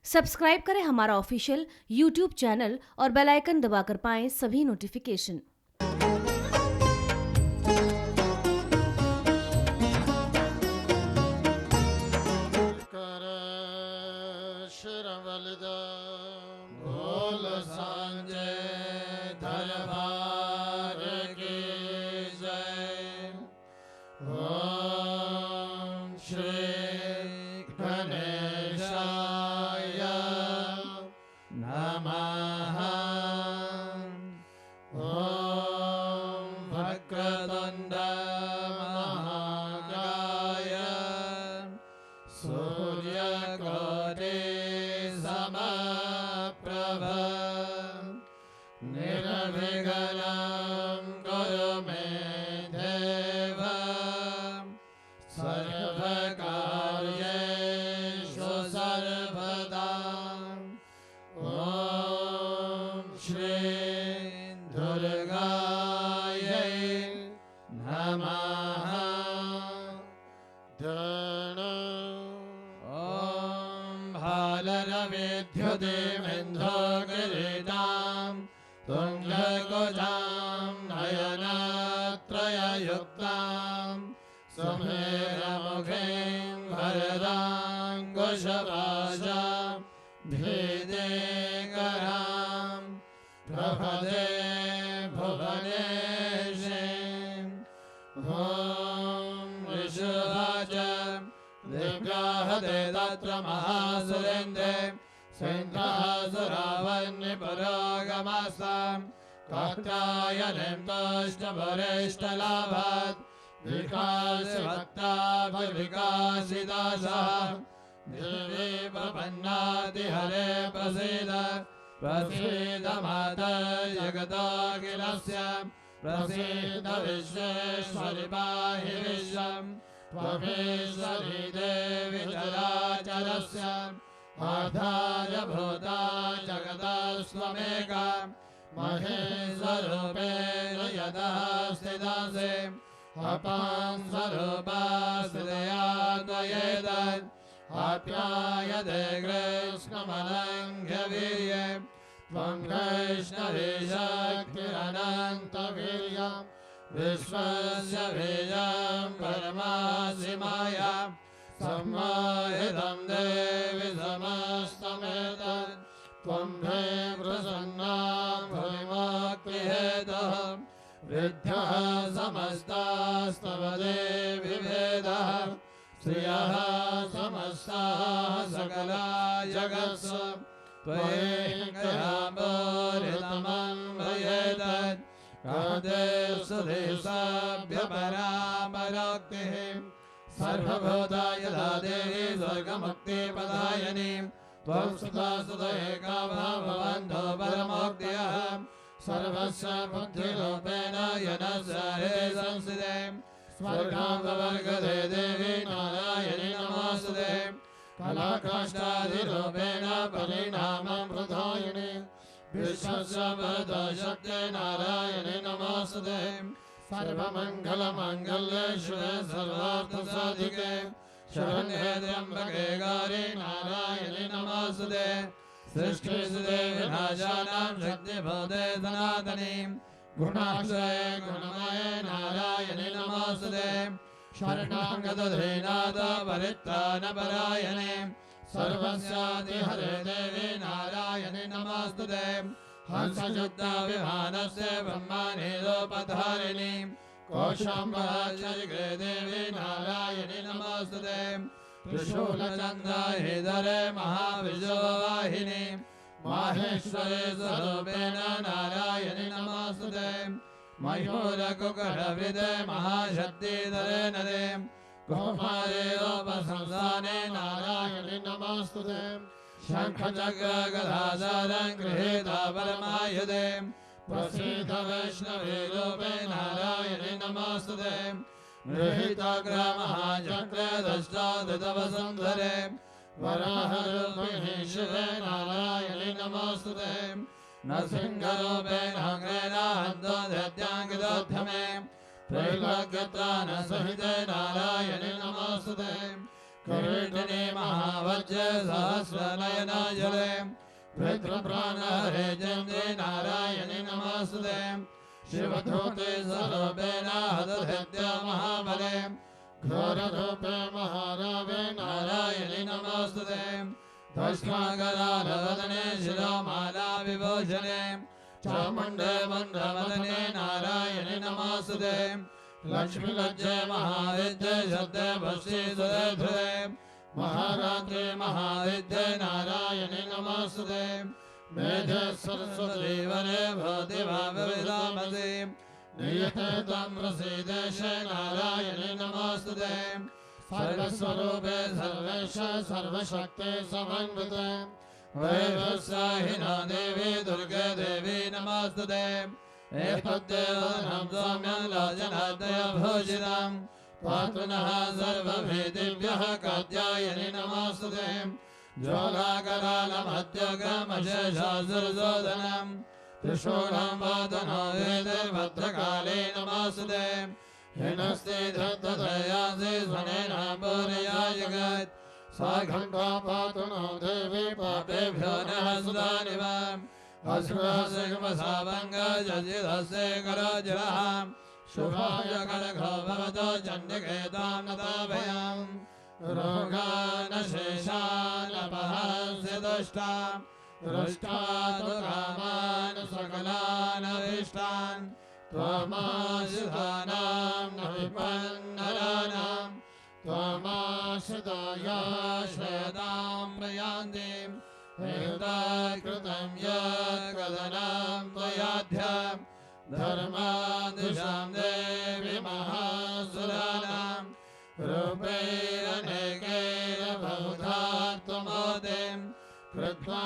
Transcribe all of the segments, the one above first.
Subscribe करें हमारा official YouTube channel और बेल आइकन दबाकर पाएं सभी नोटिफिकेशन। बोल सांजे दरबार की जय। ओम श्री गणेशाय नमः। ओम वक्रतुंड महाकाय सूर्यकोटि समप्रभ निर्विघ्नं कुरु मे देव सर्वकार्येषु सर्वदा। ॐ श्री दुर्गायै नमः। ॐ भालरविद्युतिमिन्धोगिरिटां तुङ्गकुजां नयनत्रययुक्तां सुमेरमुखीं वरदाङ्कुशपाशां भेदेकरां प्रभदे भुवनेशीम्। ॐ ऋषभाज दिग्राहते तत्र महासुरेन्द्रे सिन्धासुरावन्यपुरोगमास्तां कात्यायनीं तुष्टवरिष्ठलाभात् विकासिभक्ताभिविकासिदासः देवी प्रपन्नातिहरे प्रसीद प्रसीद माता जगदखिलस्य प्रसीद विश्वेश्वरि पाहि विश्वम्। त्वमेश्वरी देवी चराचरस्य आधारभूता जगतस्त्वमेका महेश्वरूपेण यदा स्थितासि अपां स्वरूपा स्थितया त्वयेतत् आप्यायते कृष्णमनङ्घ्यवीर्ये त्वं कृष्णवे शक्तिरनन्तवीर्यम् विश्वस्य बीजं परमासि माया सम्मोहितं देवि समस्तमेतत् त्वं मे प्रसन्ना भुविमुक्तिहेतुः विद्याः समस्तास्तव देवि वेदाः श्रियः समस्ताः सकला जगत्सु त्वयैकयाम्बोरितमं भजेतत् कादेशुदेशाभ्यपरामरोक्तिः सर्वभूतायदा देवी स्वर्गमुक्तिप्रदायिनी त्वं सुता सुत एका भवन्तो परमोक्तयः सर्वस्य बुद्धिरूपेण यनस्य हरे संस्थिते स्वर्गामवर्गदे देवी नारायणी नमोस्तुते कलाकाष्ठादिरूपेण परिणामं प्रदायिनी विश्वस्य वरदशक्ते नारायणे नमोस्तुते सर्वमङ्गलमाङ्गल्ये शिवे सर्वार्थसाधिके शरण्ये त्र्यम्बके गौरी नारायणे नमोस्तुते सृष्टिस्थिते विनाशानां शक्तिभूते सनातनी गुणाश्रये गुणमये नारायणे नमोस्तुते शरणागतधीनाथ परित्राणपरायणे सर्वस्यादिहरे देवी नारायणे नमोस्तुते हंसयुक्ता विमानस्य ब्रह्माण्डोपधारिणी कौशाम्बराजगे देवी नारायणे नमोस्तुते त्रिशूलचन्द्रधरे महाविजयवाहिनी माहेश्वरे स्वरूपेण नारायणे नमोस्तुते मयूरकुकुरवृते महाशक्तिधरे नदे कौमारेऽपसंस्थाने नारायणे नमोस्तुते शङ्खचक्रगदाधरं गृहीता परमायुधे प्रसीद वैष्णवे रूपे नारायणे नमोस्तुते गृहीताग्रमहाचक्रे दष्टादृतवसुन्धरे वराहरूपिणि शिवे नारायणे नमोस्तुते नृसिंहरूपेण अग्रेणाहन्तोधत्याङ्गदोद्धमे त्रैलोक्यत्राणसहिते नारायणे नमोस्तुते किरीटिनी महावज्र सहस्रनयना जले पितृप्राणहरे चन्द्रे नारायणि नमस्ते शिवधूते स्वरूपेण हतधृत्य महाबले घोररूपे महारावे नारायणि नमस्ते भस्माकरालवदने शिरोमाला विभूषणे चामुण्डे मण्डवदने नारायणि नमस्ते लक्ष्मीलज्जे महाविद्ये शब्दे भस्ये सुधे महारात्रे महाविद्ये नारायणि नमस्ते मेधे सरस्वती वने भवति भावविदामसि नियते तं प्रसीदेश नारायणि नमस्ते सर्वस्वरूपे सर्वेश सर्वशक्ते समन्विते वैवस्वाहिनो देवी दुर्गे देवी नमस्ते एतद्देवनं सौम्यं लोचनाद्वयभूषितं पातु नः सर्वभेदिभ्यः कात्यायनि नमस्ते जोगाकरालमद्योगमशेषासुरशोधनं त्रिशूलं वादनो वेदे भद्रकाले नमस्ते हिनस्ते धत्तधयासे स्वनेन पूरया जगत् सा घण्टा पातु नो देवी पापेभ्यो नः सुदानिव असुरसिंहसावङ्गजजिदस्य करजलः शुभाय कनघो भवतो चण्डिकेतां नताभयम् रोगानशेषानपहस्य दुष्टा हृष्टा तु कामान् सकलानभीष्टान् त्वमाश्रितानां न विपन्नराणां त्वमाश्रितायाश्रयतां प्रयान्ति कृतं यत्कदनं त्वयाध्य धर्मादिशां देवी महासुराणां रूपैरनेकैर बहुधा त्वमोदिं कृत्वा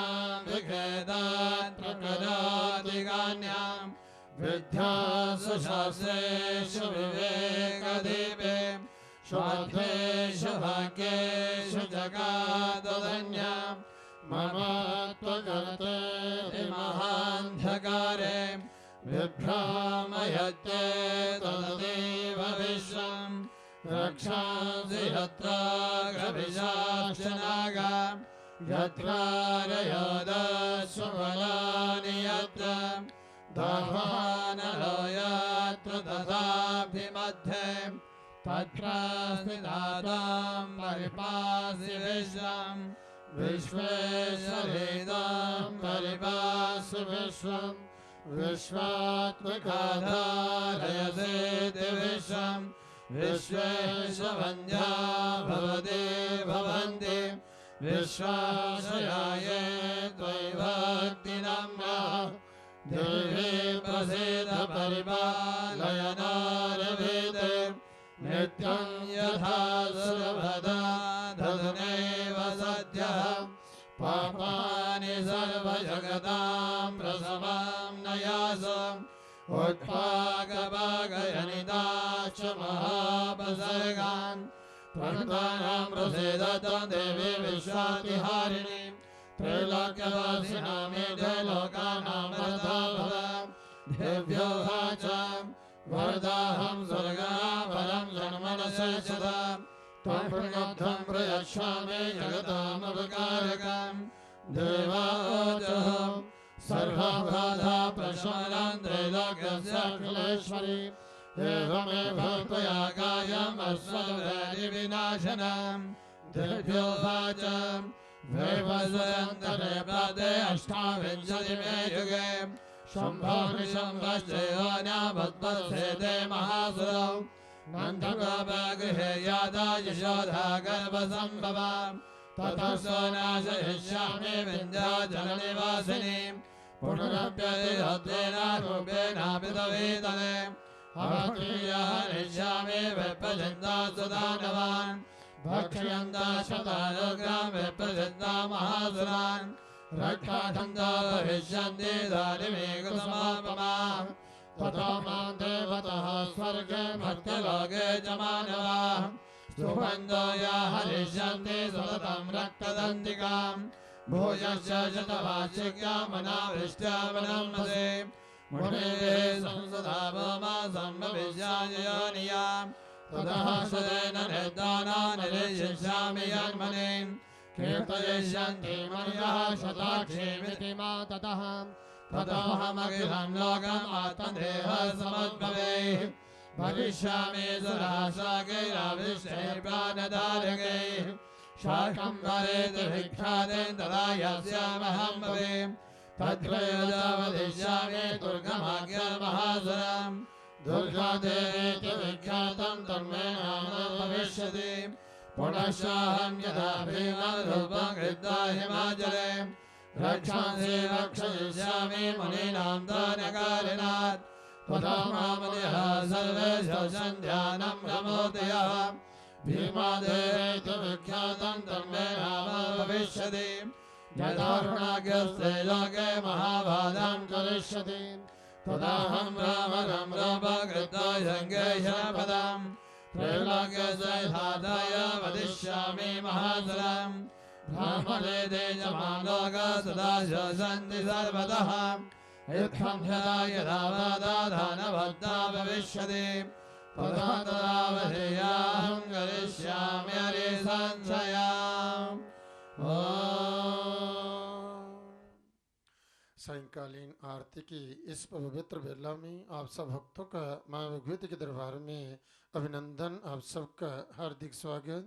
विखेदात् प्रकरादिगान्यां विद्यासु शास्त्रेषु विवेकदीपे स्वार्थेषु भाग्येषु जगादधन्याम् मम त्वगते महान्धकारे विभ्रामयते तदेव विश्वं रक्षांसि यत्र गभिषाक्षनागा यत्रारयोदस्वबलानि यत्र दावानलो यत्र तथाभिमध्ये तत्र स्थितां परिपासि विश्वम् विश्वेश्वरेदं परिपासि विश्वं विश्वात्मकाधारयसेति विश्वं विश्वेशवन्द्या भवते भवन्ति विश्वाश्रयाये त्वयिभक्तिनम्रा देवी प्रसीद परिपालय नारवेदे नित्यं यथा सुरभदा तदनेव सद्यः पापानि सर्वजगतां प्रसवां नयासम् उत्पाकपाकयनिताश्च महापसर्गान् प्रणतानां प्रसीदतं देवी विश्वातिहारिणी त्रैलोक्यवासिनामेते लोकानां वरदा भव देव्यो वाच वरदाहं स्वर्गापरं जन्मनशेषदा त्वं प्रणोद्धं प्रयच्छामि जगतामपकारकं देवावोचः सर्वबाधा प्रशमनं त्रैलोक्यस्याखिलेश्वरी एवमेव त्वया कार्यम् अस्मद्वैरिविनाशनं देव्यो वाच वैवस्वतन्त्रे प्राते अष्टाविंशतिमे युगे शम्भो निशम्भश्चयोन्याभद्वत्सेते महासुरौ नन्दगोपगृहे यादा यशोधा गर्भसम्भवा ततः नाशयिष्यामि विन्ध्याचलनिवासिनीं पुनरप्यतिहत्तेन रूपेणापितवेतने अवतीर्यहरिष्यामि विप्रचिन्ता सुदानवान् भक्ष्यन्ता शतानुग्रां विप्रचिन्ता महासुरान् रक्षाठन्ता भविष्यन्ति दारिमेकसमापमा ततो मां देवतः स्वर्गे मर्त्यलोके च मानवाः स्तुवन्तो या हरिष्यन्ति सततं रक्तदन्तिकां भूयश्च शतवार्षिक्यामनावृष्ट्यावनम्नसे मुनेः संसदा भौमा सम्भविष्याय योनियां ततः शतेन निर्दानानि निश्यामि जन्मनि कीर्तयिष्यन्ति मर्यः शताक्षेमिति मा ततः ततोऽहमखिलं लोकम् आत्मदेहः समुद्भवैः भविष्यामि सुराशाकैराविष्टैः प्राणधारकैः शाकम्भरेति विख्यातेन तदा यस्यामहं भवे तत्रैवजावदिष्यामि दुर्गमाज्ञामहासुरम् दुर्गादेवीति विख्यातं तन्मे नाम भविष्यति पुनश्चाहं यदा भीमरूपं कृत्वा हिमाचले रक्षांसि रक्षयिष्यामि मुनीनां दानकारिणात् तदा मामनिः सर्वेषु सन्ध्यानं प्रमोदयः भीमादेवीति विख्यातं तन्मे नाम भविष्यति यदारुणाग्रस्ते लोके महाबाधां करिष्यति तदाहं रामकृत्वा शङ्केशपदम् त्रैलोक्यसहिताय वदिष्यामि महासुरम् ब्राह्मणे तेजमालोका सदा शोषन्ति सर्वतः युद्धं यदा दानवद्धा भविष्यति तदा तदावधेयाहं करिष्यामि हरिसंशयाम्। सायंकालीन आरती की इस पवित्र बेला में आप सब भक्तों का माँ भगवती के दरबार में अभिनंदन, आप सबका हार्दिक स्वागत।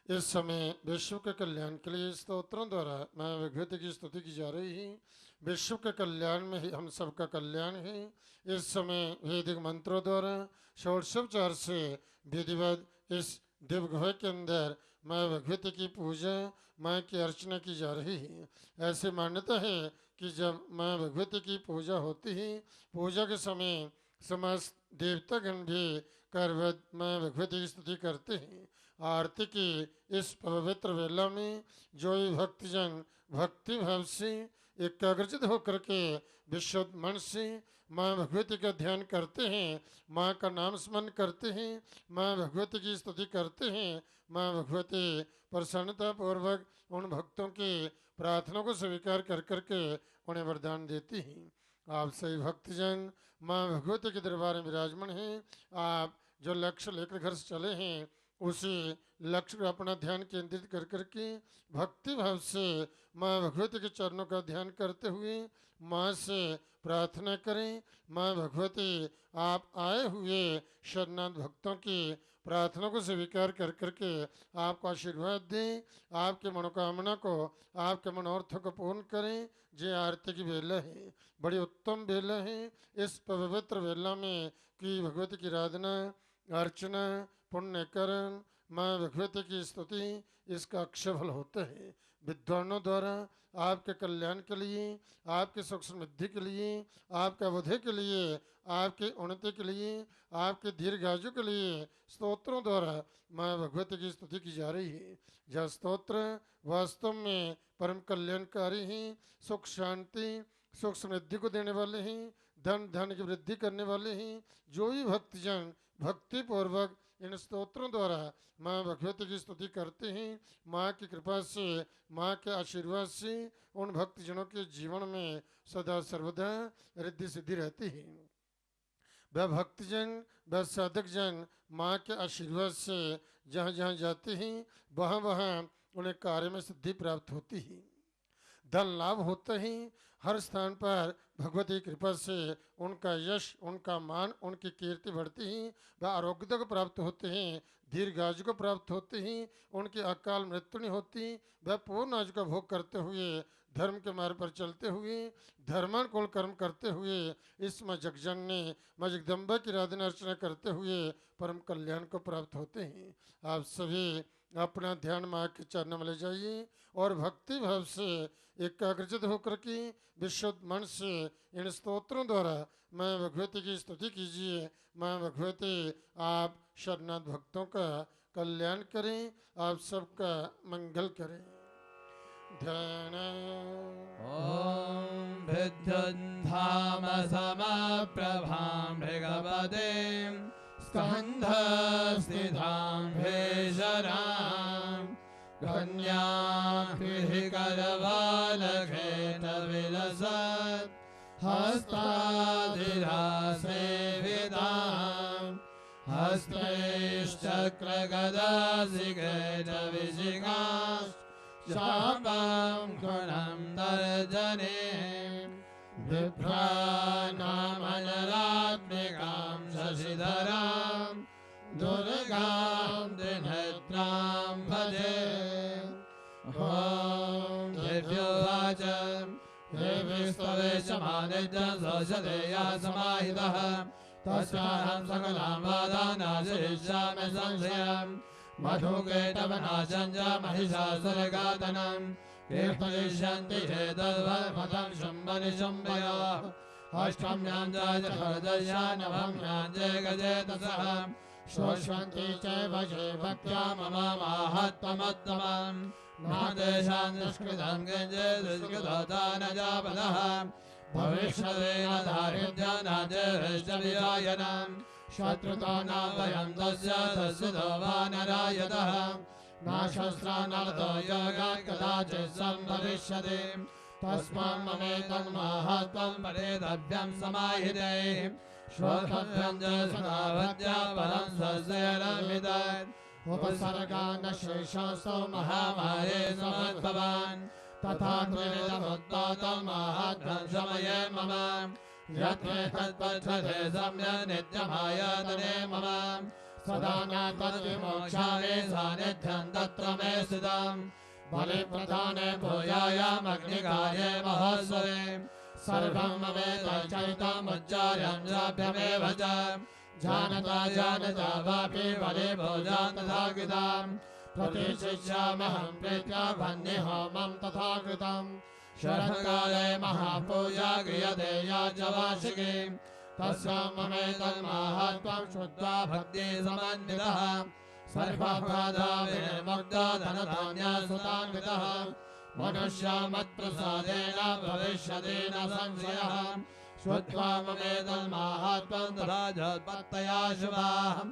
इस समय विश्व के कल्याण के लिए स्तोत्रों द्वारा माँ भगवती की स्तुति की जा रही है। विश्व के कल्याण में ही हम सबका कल्याण है। इस समय वैदिक मंत्रों द्वारा षोडशोपचार से विधिवत इस दिव्य गुहा के अंदर माँ भगवती की पूजा, माँ की अर्चना की जा रही है। ऐसे मान्यता है कि जब माँ भगवती की पूजा होती है, पूजा के समय समस्त देवतागण भी करवत माँ भगवती की स्तुति करते हैं। आरती की इस पवित्र वेला में जो भक्तजन भक्ति भाव से एकाग्रचित होकर के विशुद्ध मन से माँ भगवती का ध्यान करते हैं, माँ का नाम स्मरण करते हैं, माँ भगवती की स्तुति करते हैं, माँ भगवती प्रसन्नता पूर्वक उन भक्तों की प्रार्थना को स्वीकार कर करके उन्हें वरदान देती हैं। आप सभी भक्तजन माँ भगवती के दरबार में विराजमान हैं। आप जो लक्ष्य लेकर घर से चले हैं उसी लक्ष्य पर अपना ध्यान केंद्रित कर करके भक्ति भाव से माँ भगवती के चरणों का ध्यान करते हुए माँ से प्रार्थना करें। माँ भगवती आप आए हुए शरणागत भक्तों की प्रार्थना को स्वीकार कर करके आपको आशीर्वाद दें, आपके मनोकामना को, आपके मनोरथों को पूर्ण करें। जे आरती की बेला है, बड़ी उत्तम बेला है। इस पवित्र बेला में की भगवती की आराधना, अर्चना, पुण्यकरण, माँ भगवती की स्तुति, इसका अक्षय फल होता है। विद्वानों द्वारा आपके कल्याण के लिए, आपके सुख समृद्धि के लिए, आपके अवधि के लिए, आपके उन्नति के लिए, आपके दीर्घायु के लिए स्तोत्रों द्वारा माँ भगवती की स्तुति की जा रही है। यह स्तोत्र वास्तव में परम कल्याणकारी हैं, सुख शांति सुख समृद्धि को देने वाले हैं, धन की वृद्धि करने वाले हैं। जो भी भक्तजन भक्ति पूर्वक इन स्तोत्रों द्वारा माँ भगवती की स्तुति करते हैं, माँ की कृपा से, माँ के आशीर्वाद से उन भक्तजनों के जीवन में सदा सर्वदा रिद्धि सिद्धि रहती है। वह भक्तजन, वह साधक जन माँ के आशीर्वाद से जहाँ जहाँ जाते हैं वहाँ वहाँ उन्हें कार्य में सिद्धि प्राप्त होती है, धन लाभ होता है। हर स्थान पर भगवती कृपा से उनका यश, उनका मान, उनकी कीर्ति बढ़ती है। वह आरोग्यता को प्राप्त होते हैं, दीर्घायु को प्राप्त होते हैं, उनकी अकाल मृत्यु नहीं होती। वह पूर्ण आयु का भोग करते हुए, धर्म के मार्ग पर चलते हुए, धर्मानुकूल कर्म करते हुए, इस माँ जगजननी माँ जगदम्बा की आराधना अर्चना करते हुए परम कल्याण को प्राप्त होते हैं। आप सभी अपना ध्यान माँ के चरणों में ले जाइए और भक्ति भाव से एकाग्रचित होकर के विशुद्ध मन से इन स्तोत्रों द्वारा माँ भगवती की स्तुति कीजिए। माँ भगवती आप शरणागत भक्तों का कल्याण करें, आप सबका मंगल करें। ध्यान ॐ विद्युन्धाम समप्रभां भृगवतीं स्कन्धस्थितां भेषरां कन्यां करवालखेन विलसत् हस्ताधिरासेवितां हस्तैश्चक्रगदासिकेटविशिखाश्च शापं गुणं तर्जने बिभ्राणामनरात्मिकां शशिधरां दुर्गां त्रिनेत्रां भजे ॐ दिव्योवाच हे विश्ववेशमानित्यं सौषधेया समाहितः तस्याहं सकलां वादानाशयिष्यामि संशयं मधुकैटवनाशं च महिषासुरघातनं कीर्तयिष्यन्ति ये तद्वत्पदं शुम्भनिशुम्भयोः अष्टम्यां च चतुर्दश्यां नवम्यां च गजेतसः शोष्वन्ति चैव ये भक्त्या मम माहात्म्यमुत्तमम् नादेशां दुष्कृतं किञ्चित् दुष्कृतोता न जापदः भविष्यते न दारिद्र्यं न देशवियायनं शत्रुतो न भयं तस्य तो वा न रायतः न शस्त्रो न लतो योगात् कदाचित् सम्भविष्यति तस्मान् ममेतं माहात्म्यं पठेतव्यं समाहिते श्रोतव्यं च सदा भक्त्या परं स्वस्यरमिदत् उपसर्गान् शेषास्तु महामाये समद्भवान् तथा त्रिविधमुत्पातं माहात्म्यं समये मम यत्रे तत्पठते सम्यक् नित्यमायतने मम सदा न तद्विमोक्षाये सान्निध्यं तत्र मे स्थितं बलिप्रदाने भूयायामग्निकाये महोत्सवे सर्वं ममेतच्चरितमुच्चार्यं चाभ्यमेव च जानता वापि बले भोजां तथा कृतां प्रतिशिष्याम्यहं प्रीत्या वह्निहोमं तथा कृतं शरत्काले महापूजा क्रियते या च वार्षिकी तस्यां ममेतन्माहात्म्यं श्रुत्वा भक्तिसमन्वितः सर्वबाधा विनिर्मुक्तो धनधान्यसुतान्वितः मनुष्या मत्प्रसादेन भविष्यति न संशयः श्रुत्वा ममेतन्माहात्म्यं तथा जोत्पत्तया शुभाः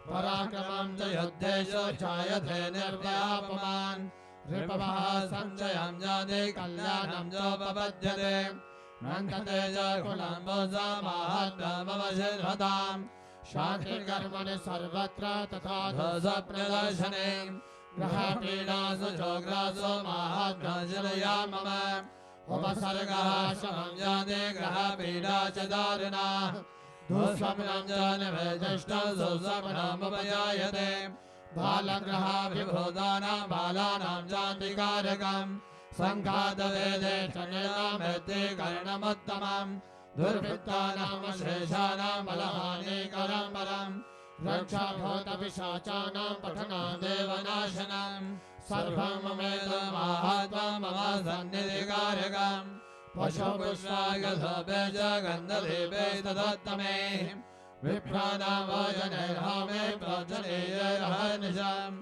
पराक्रमं च युद्धेषु जायते निर्व्यापमान् रिपवः संशयं जाते कल्याणं चोपपद्यते रङ्गते च कुलं भुजा माहात्म्यमवशिर्हताम् शान्तिकर्मणि सर्वत्र तथा स्वप्रदर्शने ग्रहपीडासु जोग्रासु माहात्म्यशिलया मम उपसर्गः शमं जाते ग्रहपीडा च दारुणा दुःस्वप्नं च निवेदिष्टं सुस्वप्नमुपजायते बालग्रहाभिभूतानां बालानां चान्तिकारकं सङ्घातवेदे च निरामेत्ते कर्णमुत्तमं दुर्वृत्तानां शेषाणां बलहानिकरं परं रक्षाभूतपिशाचानां पठनादेव नाशनं सर्वं ममेतन्माहात्म्यं मम सन्निधिकारकम् पशुपुष्पागधोपे च गन्धदेवे तदोत्तमे विप्राणां भोजनैर्हामे प्रोजनेयैरहर्निशम्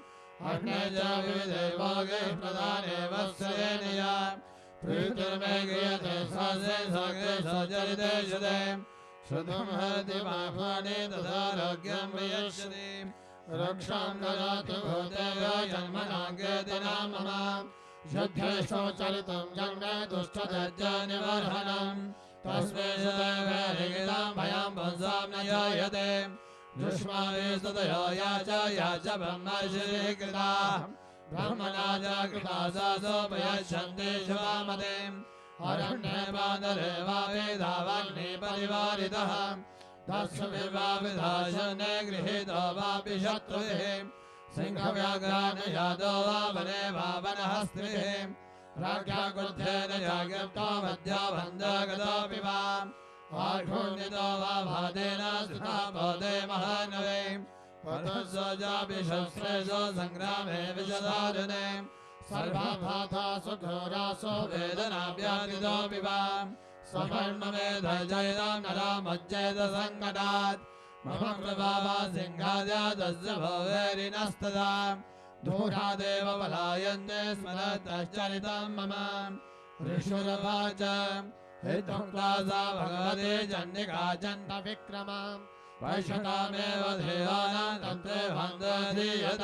अग्ने च विविधे भोगे प्रदाने वत्सरेण या प्रीतिर्मे क्रियते स्वसे सगे सचरिते शुदे श्रुतं हरति माफाने तथारोग्यं वियस्यति रक्षां ददाति भूतेभ्यो जन्मनाङ्केतिना मम युद्धेषु चरितं जन्मे दुष्टदज्जनिवर्हणं तस्मै शतैर्भैर्गीतां भयं पुंसां न जायते दुष्माभिस्ततयो या च ब्रह्मर्षिकृता ब्रह्मणा च कृता सोपयच्छन्ति शुभामतिम् अरण्ये बान्धरे वा वेदावाग्निपरिवारितः दस्युभिर्वाविधाशने गृहीतो वापि शत्रुभिः सिंहव्याघ्रान् वा वने वा वनहस्त्रिभिः राज्ञा क्रुद्धेन जागृतो मध्याबन्धगतोऽपि वा आढूर्णितो वा भादेन स्थिता बोधे महानवे पथस्वजापि शस्त्रेषु सङ्ग्रामे विशदारुणे सर्वाभाथासु घोरासु वेदनाव्याधितोऽपि वा स्वपर्णमेधजयितां नरामुज्जयत सङ्कटात् मम प्रभावा सिंहाद्यादस्य भवेरिनस्तदा दूरादेव पलायन्ते स्मरतश्चरितं मम ऋषुरवाच हित्युक्त्वा सा भगवती जन्निका चण्डविक्रमा वैशतामेव देवानां तन्त्रे भान्दधीयत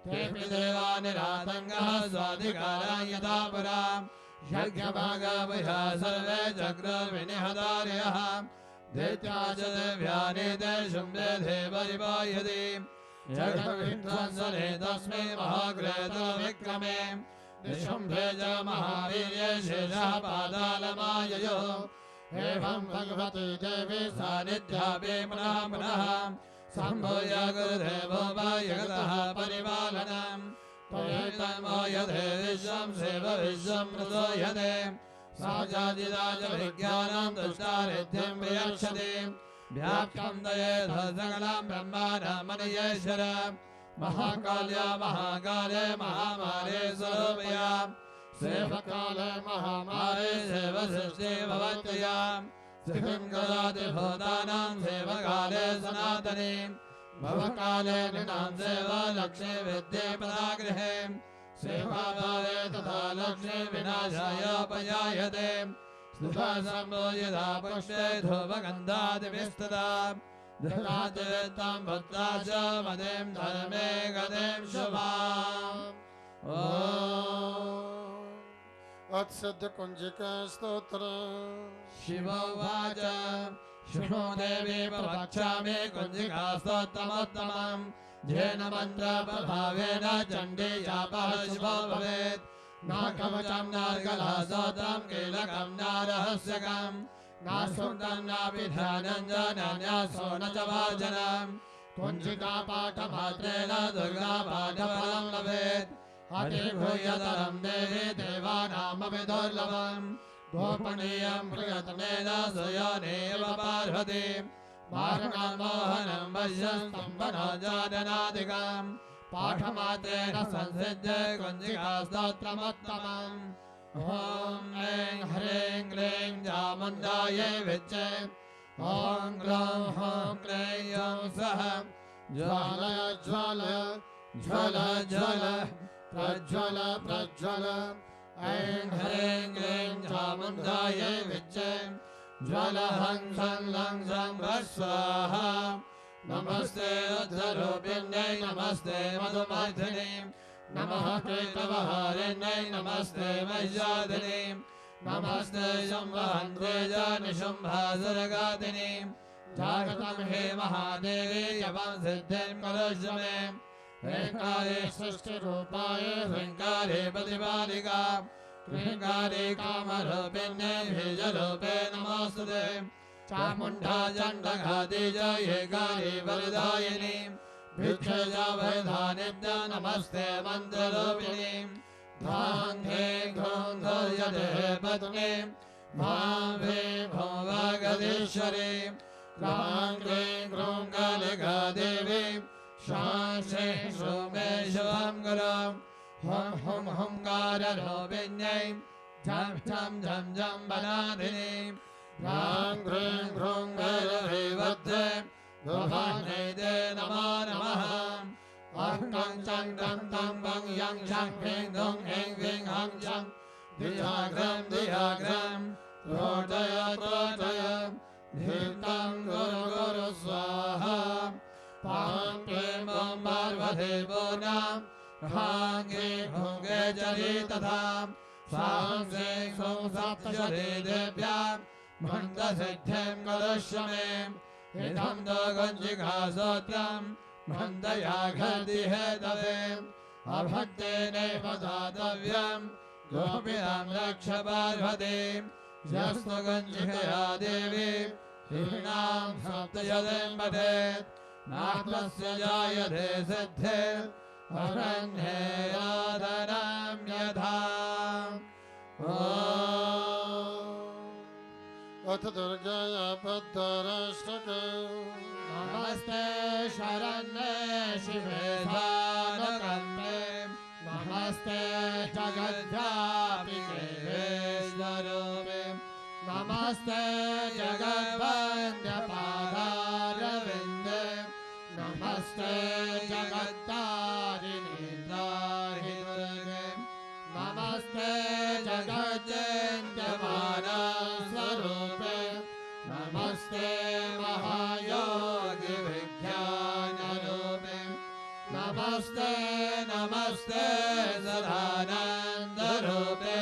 तेऽपि देवा निरातङ्गः स्वाधिकारां यथा पुरा यज्ञभागवया सर्वे चक्रुर्विनिहतार्यः दैत्याच देव्यानि शुम्भे देवरिवायति जगद्विध्वंसने तस्मै महाग्रहविक्रमे निशुम्भे च महावीर्ये शेषः पातालमाययो एवं भगवती देवी सानिध्यापि पुनः पुनः सम्भूय गुरुदेवो वा जगतः परिपालनम् त्वयैतन्मो यदे विश्वं सेव विश्वं मृतो यदे साजादिराज विज्ञानं दुष्टारिद्धिं वियक्षति व्याप्तं दयेत सकलं ब्रह्माण्डमनियेश्वर महाकाल्या महाकाले महामारे स्वरूपया सेवकाले महामारे सेवसृष्टि भवत्यया स्थितिं करोति भूतानां सेवकाले सनातनी भवकाले नृणां सेवा लक्ष्मी विद्ये पदागृहे सेवाभावे तथा लक्ष्मी विनाशाय उपजायते स्थिता सम्भूयिता पुष्पे धूपगन्धादिभिस्तदा धरातिवित्तं भक्ता च मदिं धर्मे गतिं शुभाम् अत्सद्य कुंजिका स्तोत्र शिवोवाच शृणु देवी प्रवक्ष्यामि कुञ्जिका स्तोत्रमुत्तमम् येन मन्त्रप्रभावेन चण्डी शापः शुभो भवेत् न कवचं न स्तोत्रं कीलकं न रहस्यकं न सुन्दं नापि ध्यानं च न न्यासो न च वाचनं कुञ्जिका पाठमात्रेण दुर्गापाठफलं लभेत् अतिभूयतरं देवी देवानामपि दुर्लभम् गोपनीयं प्रयत्नेन स्वयोनेव पार्वती मारणमोहनं वश्यं स्तम्भनोजाननादिकं पाठमात्रेण संसिद्ध्य कुञ्जिका स्तोत्रमुत्तमम् ॐ ऐं ह्रीं क्लीं चामुण्डायै विद्ये ॐ ग्लौं ह्रौं क्लीं ॐ सः ज्वालय ज्वालय ज्वल ज्वल प्रज्वल प्रज्वल ऐं ह्रीं क्लीं चामुण्डायै विद्ये ज्वल हं सं लं सं स्वाहा नमस्ते रुद्ररूपिण्यै नमस्ते मधुमर्धिनी नमः केतवहारिण्यै नमस्ते महिषादिनी नमस्ते शम्भहन्त्रे च निशुम्भासुरगादिनी जागतं हे महादेवी जपं सिद्धिं करोषि मे ह्रीङ्कारे सृष्टिरूपाय ह्रीङ्कारे प्रतिपालिका ह्रीङ्कारे कामरूपिण्यै बीजरूपे नमोऽस्तुते चामुण्डा चण्डघाती च हेकारे वरदायिनी भिक्षजा वैधानित्य नमस्ते मन्त्ररूपिणी ध्वां ह्रीं ह्रूं धैर्यदे पत्नी भां भीं भौं वागधीश्वरी ह्रां क्लीं ह्रूं कालिका देवी शां श्रीं श्रूं मे शुभं करो हुं हुं हुंकाररूपिण्यै झं झं झं झं वनाधिनी ह्रां ह्रीं ह्रूं भैरवीवध्ये दुर्भाग्यैते नमो नमः अं तं चं तं तं वं यं शं ह्रीं धुं ह्रीं ह्रीं हं चं धियाग्रं धियाग्रं त्रोटय त्रोटय धीं तं गुरु गुरु स्वाहा पां क्लीं ॐ पार्वती पूर्णां ह्रां ह्रीं ह्रूं जरी तथा सां श्रीं श्रूं सप्तशती देव्यां मन्दसिद्धिं करोषि मे इदं तु कुञ्जिका स्तोत्रं मन्दयाघदिहेतवे अभक्तेनैव दातव्यं गोपिनां रक्ष पार्वतीं यस्तु कुञ्जिकया देवी हीनां सप्तशतीं पठेत् नात्मस्य जायते सिद्धिररण्ये यातनां यथा अथ दुर्गाया पद्मराष्ट्रक नमस्ते शरण्ये शिवे सानकन्ते नमस्ते जगद्व्यापिके स्वरूपे नमस्ते जगद्वन्द्यपादारविन्दे नमस्ते जगत्तारिणी त्राहि दुर्गे नमस्ते जगज्जयन्त्यमाना स्वरूपे नमस्ते महायोगि विज्ञानरूपे नमस्ते नमस्ते सदानन्दरूपे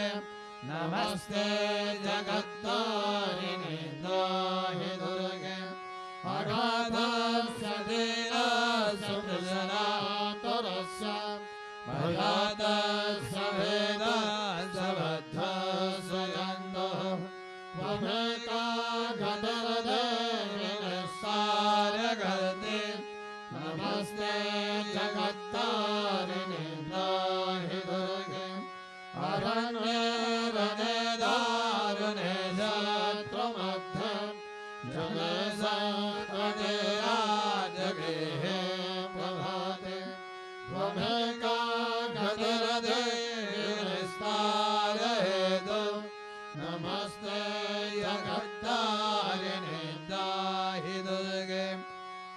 नमस्ते जगत्तारिणी त्राहि दुर्गे त्वमेका गतिर्देवी निस्सारगति नमस्ते जगत्तारिणे त्राहि दुर्गे अरण्ये रणे दारुणे शत्रुमध्ये जगे जगे प्रभाते त्वमेका गतिर्देवी निस्तारहेतु नमस्ते जगत्तारिणे त्राहि दुर्गे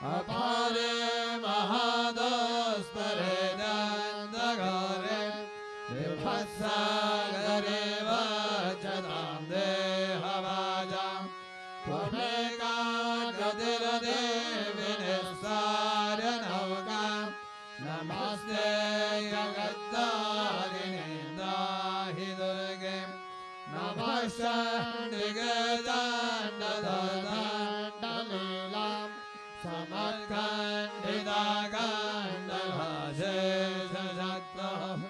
अपारे महादस्तरे दन्दघरे विभत्सागरे वचतां देहवाजां त्वमेका गतिर्देवी निस्सारनौका नमस्ते जगत्तारिणे त्राहि दुर्गे नमः षण्डिगदण्डलीलां समत्खण्डितागण्डभाषेषशत्रः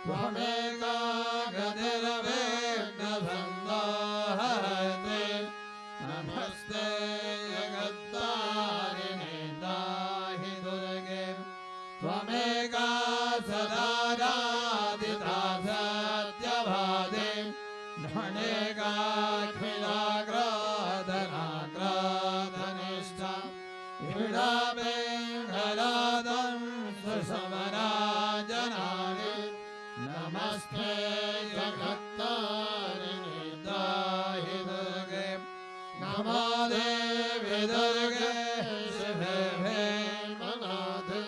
त्वमेका गतिर्विघ्नसन्दोहरते नमस्ते जगत्तारिणे त्राहि दुर्गे त्वमेका सदाराधिता सत्यभादे णेकाखिलाग्राधनाग्राधनिष्ठा इडापिङ्गलादं सुषमराजनानि नमस्ते जगत्तारिणे त्राहि दुर्गे नमो देवी दुर्गे शिवे भेमनाथे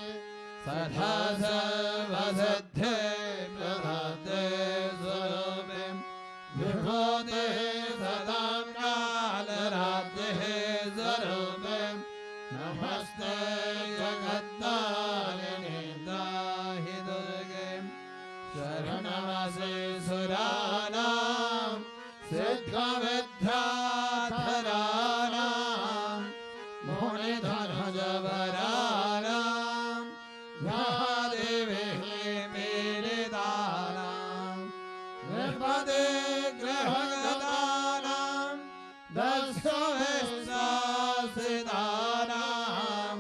सदा सर्वसिद्धे प्रदाते स्वरूपे विभूते सदां कालरात्रिः स्वरूपे नमस्ते जगत्तारिणे त्राहि दुर्गे शरणमसि सुराणां सिद्धविद्याधराणां मुनिधनुजवराणां महादेवी मेलिदानां नृपदे ग्रहगतानां दशविश्वासितानां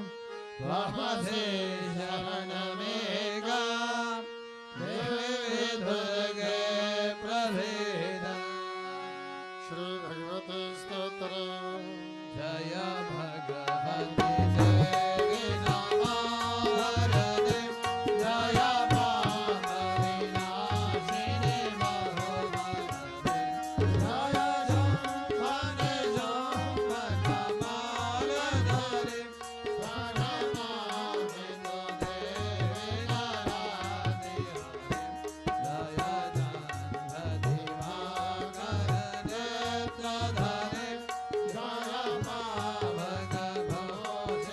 त्वमसि शरणमेका देवी दुर्गे प्रसीद श्री भगवते स्तोत्र जय भगवती देवी नमोहरते जय पापविनाशिनी महोहरते जय शम्भरे शम्भकमालधरे प्रणमामि तो देवी नराधिहरे जय जन्मति भाकर नेत्रधरे जय पावक भोज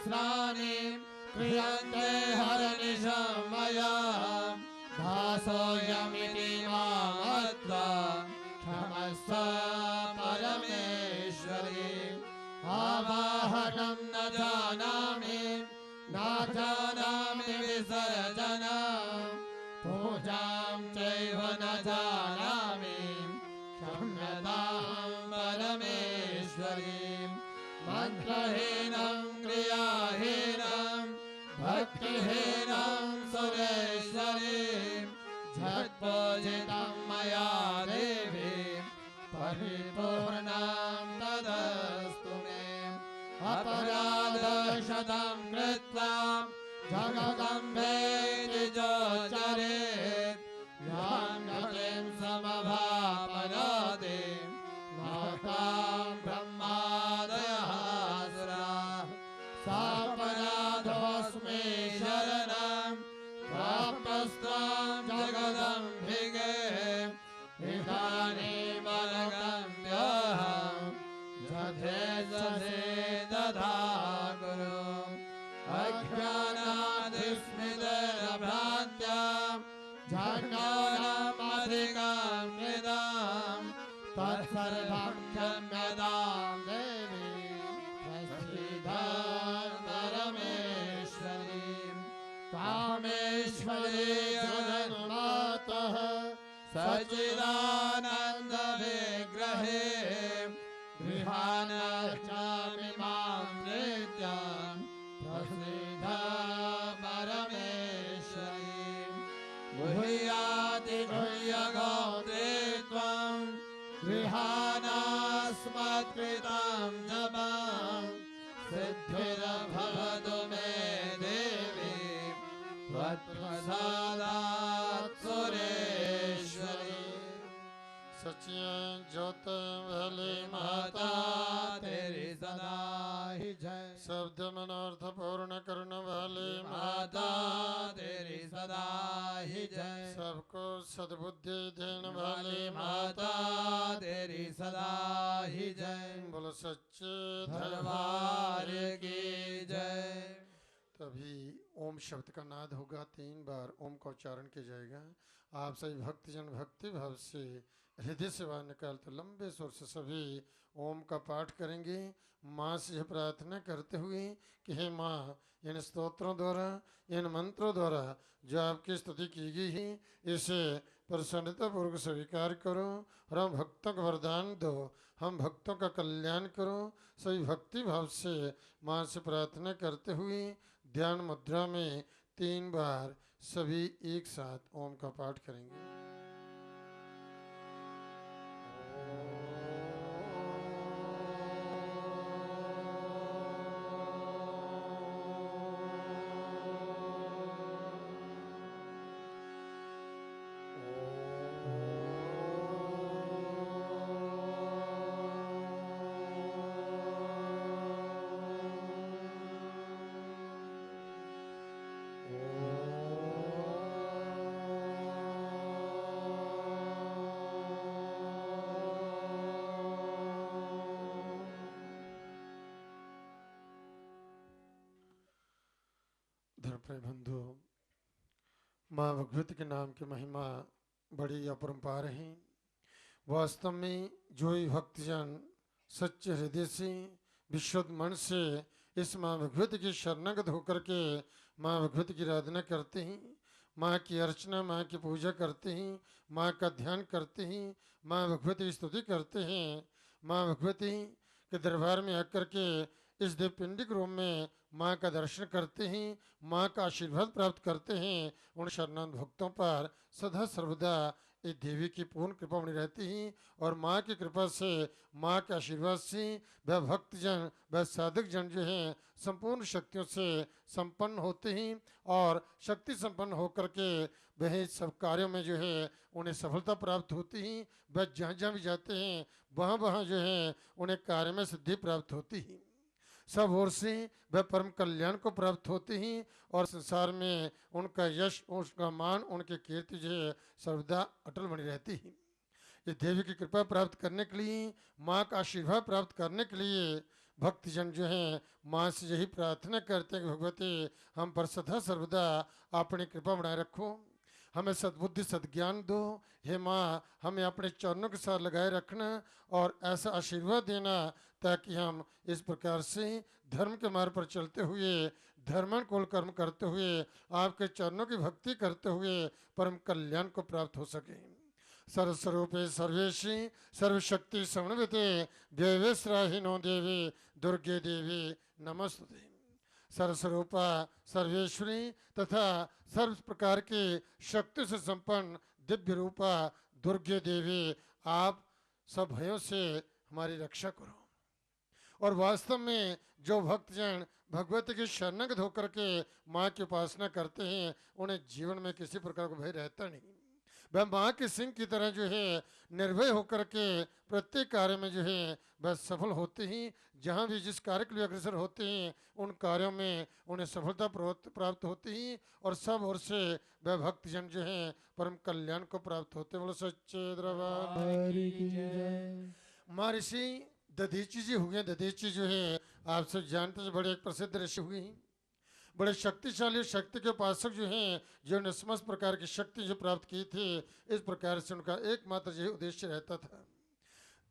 सहस्राणि क्रियन्ते हरनिशं मया दासोऽयमिति मामत्वा क्षमस्व परमेश्वरी आवाहनं न जानामि विसर्जनं पूजां चैव न जानामि क्षम्यतां परमेश्वरी मन्त्रहीनं क्रियाहीनं भक्तिहीनं सुरेश्वरी झट्पूजितं मया देवी परिपूर्णं तदस्तु मे अपराधशतं कृत्वा जगदम्बेति जोचरेत् यां गतिं समभापनोति नातां ब्रह्मादयः सुराः सापराधोऽस्मि शरणं प्राप्तस्त्वां जगदम्बिके इदानीमनगम्यहं जथे दधा गुरु अज्ञानादिस्मितभ्रान्त्यां जन्मोऽहमधिकं निदां तत्सर्वं क्षम्यतां देवी प्रसीदां परमेश्वरी कामेश्वरी जगन्मातः सच्चिदानन्दविग्रहे गृहाणश्चामि मां नित्यं प्रसीद परमेश्वरी गुह्याति गुह्यगोत्रे त्वं गृहाणास्मत्कृतं जपं सिद्धिर्भवतु मे देवी त्वत्प्रसादात् सुरेश्वरी सचियां ज्योत भले माता तेरी सदा ही जय शब्द मनोर्थ पूर्ण करने वाले माता तेरी सदा ही जय सबको सद्बुद्धि देने वाले वाली माता तेरी सदा ही जय बोलो सच्चे दरबार की जय तभी ओम शब्द का नाद होगा 3 बार ओम का उच्चारण किया जाएगा। आप सभी भक्तजन भक्ति भाव से हृदय से बाहर निकालते लंबे स्वर से सभी ओम का पाठ करेंगे। माँ से यह प्रार्थना करते हुए कि हे माँ इन स्तोत्रों द्वारा इन मंत्रों द्वारा जो आपकी स्तुति की गई है इसे प्रसन्नतापूर्वक स्वीकार करो और हम भक्तों को वरदान दो, हम भक्तों का कल्याण करो। सभी भक्ति भाव से माँ से प्रार्थना करते हुए ध्यान मुद्रा में 3 बार सभी एक साथ ओम का पाठ करेंगे। धर्मप्रिय बंधु, माँ भगवती के नाम की महिमा बड़ी अपरंपार है। वास्तव में जो ही भक्तजन सच्चे हृदय से विशुद्ध मन से इस माँ भगवती की शरणागत होकर के माँ भगवती की आराधना करते हैं, माँ की अर्चना माँ की पूजा करते हैं, माँ का ध्यान करते हैं, माँ भगवती की स्तुति करते हैं, माँ भगवती के दरबार में आकर के इस देवपिंडिक रूम में माँ का दर्शन करते हैं, माँ का आशीर्वाद प्राप्त करते हैं। उन शरणागत भक्तों पर सदा सर्वदा इस देवी की पूर्ण कृपा बनी रहती है और माँ की कृपा से माँ के आशीर्वाद से वह भक्तजन वह साधक जन जो हैं संपूर्ण शक्तियों से संपन्न होते हैं और शक्ति संपन्न होकर के वह सब कार्यों में जो है उन्हें सफलता प्राप्त होती है। वह जहाँ जहाँ भी जाते हैं वहाँ वहाँ जो है उन्हें कार्य में सिद्धि प्राप्त होती है। सब ओर से वह परम कल्याण को प्राप्त होते हैं और संसार में उनका यश उनका मान उनकी कीर्ति जो है सर्वदा अटल बनी रहती है। ये देवी की कृपा प्राप्त करने के लिए माँ का आशीर्वाद प्राप्त करने के लिए भक्तजन जो हैं माँ से यही प्रार्थना करते हैं कि भगवती हम पर सदा सर्वदा अपनी कृपा बनाए रखो, हमें सद्बुद्धि सद्ज्ञान दो। हे माँ, हमें अपने चरणों के साथ लगाए रखना और ऐसा आशीर्वाद देना ताकि हम इस प्रकार से धर्म के मार्ग पर चलते हुए, धर्मानुकूल कर्म करते हुए, आपके चरणों की भक्ति करते हुए परम कल्याण को प्राप्त हो सके। सर्वस्वरूपे सर्वेशी सर्वशक्ति समन्विते देवेश्वराहिनो देवी दुर्गे देवी नमस्ते। सर्वस्वरूपा सर्वेश्वरी तथा सर्व प्रकार की शक्ति से संपन्न दिव्य रूपा दुर्गे देवी, आप सब भयों से हमारी रक्षा करो। और वास्तव में जो भक्तजन भगवती की शरणागत होकर के माँ की उपासना करते हैं उन्हें जीवन में किसी प्रकार का भय रहता नहीं। वह माँ के सिंह की तरह जो है निर्भय होकर के प्रत्येक कार्य में जो है वह सफल होते ही, जहाँ भी जिस कार्य के लिए अग्रसर होते हैं उन कार्यों में उन्हें सफलता प्राप्त होती ही और सब ओर से वह भक्तजन जो है परम कल्याण को प्राप्त होते। बोलो सच्चे दरबार की जय। महर्षि दधीची जी हुए। दधीची जो है आप सब जानते हैं बड़े एक प्रसिद्ध ऋषि हुए हैं, बड़े शक्तिशाली शक्ति के उपासक जो हैं, जिन्होंने समस्त प्रकार की शक्ति जो प्राप्त की थी। इस प्रकार से उनका एकमात्र यही उद्देश्य रहता था,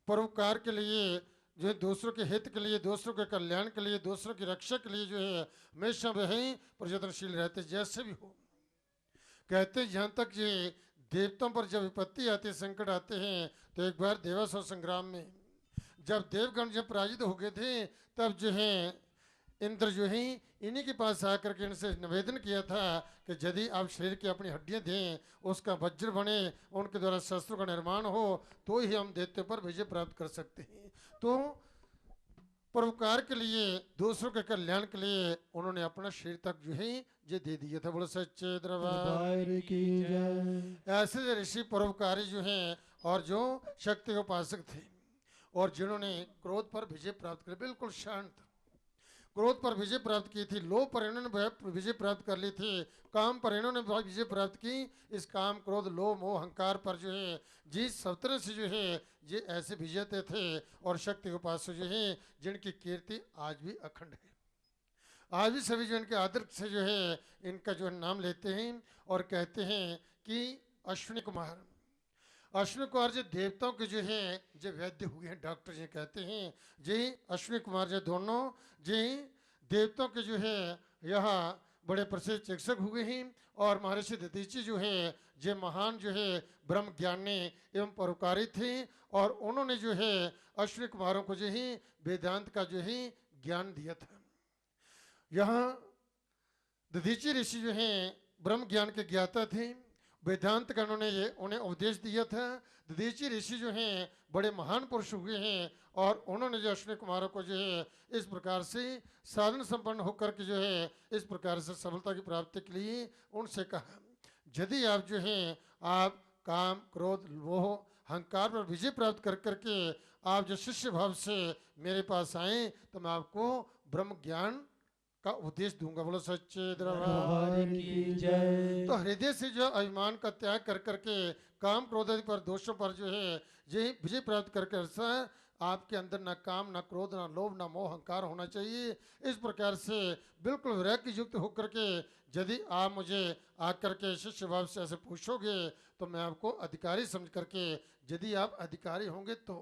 परोपकार के लिए, जो है दूसरों के हित के लिए, दूसरों के कल्याण के लिए, दूसरों की रक्षा के लिए जो है हमेशा वही प्रयत्नशील रहते जैसे भी हो। कहते हैं जहाँ तक ये देवताओं पर जब विपत्ति आती है, संकट आते हैं, तो एक बार देवासुर संग्राम में जब देवगण जब पराजित हो गए थे तब जो है इंद्र जो है इन्हीं के पास आकर के इनसे निवेदन किया था कि यदि आप शरीर की अपनी हड्डियां दें, उसका वज्र बने, उनके द्वारा शस्त्रों का निर्माण हो, तो ही हम दैत्य पर विजय प्राप्त कर सकते हैं। तो परोपकार के लिए, दूसरों के कल्याण के लिए उन्होंने अपना शरीर तक जो है ये दे दिया था। बोलो सच्चे दरबार की जय। ऐसे ऋषि परोपकारी जो हैं और जो शक्ति के उपासक थे और जिन्होंने क्रोध पर विजय प्राप्त कर, बिल्कुल शांत क्रोध पर विजय प्राप्त की थी, लोभ पर इन्होंने विजय प्राप्त कर ली थी, काम पर इन्होंने विजय प्राप्त की। इस काम क्रोध लोभ मोह अहंकार पर जो है जिस सब तरह से जो है ये ऐसे विजेते थे और शक्ति के पास जो है जिनकी कीर्ति आज भी अखंड है। आज भी सभी जो इनके आदर से जो है इनका जो है नाम लेते हैं और कहते हैं कि अश्विनी कुमार। अश्विनी कुमार जी देवताओं के जो है जो वैद्य हुए हैं, डॉक्टर जी कहते हैं जी अश्विनी कुमार जी दोनों जी देवताओं के जो है यहाँ बड़े प्रसिद्ध चिकित्सक हुए हैं। और महर्षि दधीची जो है जे महान जो है ब्रह्म ज्ञानी एवं परोपकारी थे और उन्होंने जो है अश्विनी कुमारों को जो है वेदांत का जो है ज्ञान दिया था। यहाँ दधीची ऋषि जो हैं ब्रह्म ज्ञान के ज्ञाता थे, वेदांत का उन्होंने ये उन्हें उपदेश दिया था। दधीची ऋषि जो हैं बड़े महान पुरुष हुए हैं और उन्होंने जो अश्विनी कुमारों को जो है इस प्रकार से साधन संपन्न होकर के जो है इस प्रकार से सफलता की प्राप्ति के लिए उनसे कहा, यदि आप जो है आप काम क्रोध लोभ अहंकार पर विजय प्राप्त कर करके आप जो शिष्य भाव से मेरे पास आए तो मैं आपको ब्रह्म ज्ञान का उपदेश दूंगा। बोलो सच्चे दरबार की जय। तो हृदय से जो अभिमान का त्याग कर करके काम क्रोध आदि पर दोषों पर जो है ये विजय प्राप्त करके ऐसा आपके अंदर ना काम ना क्रोध ना लोभ ना मोह अहंकार होना चाहिए। इस प्रकार से बिल्कुल वैराग्य युक्त होकर के यदि आप मुझे आकर के शिष्य भाव से ऐसे पूछोगे तो मैं आपको अधिकारी समझ करके, यदि आप अधिकारी होंगे तो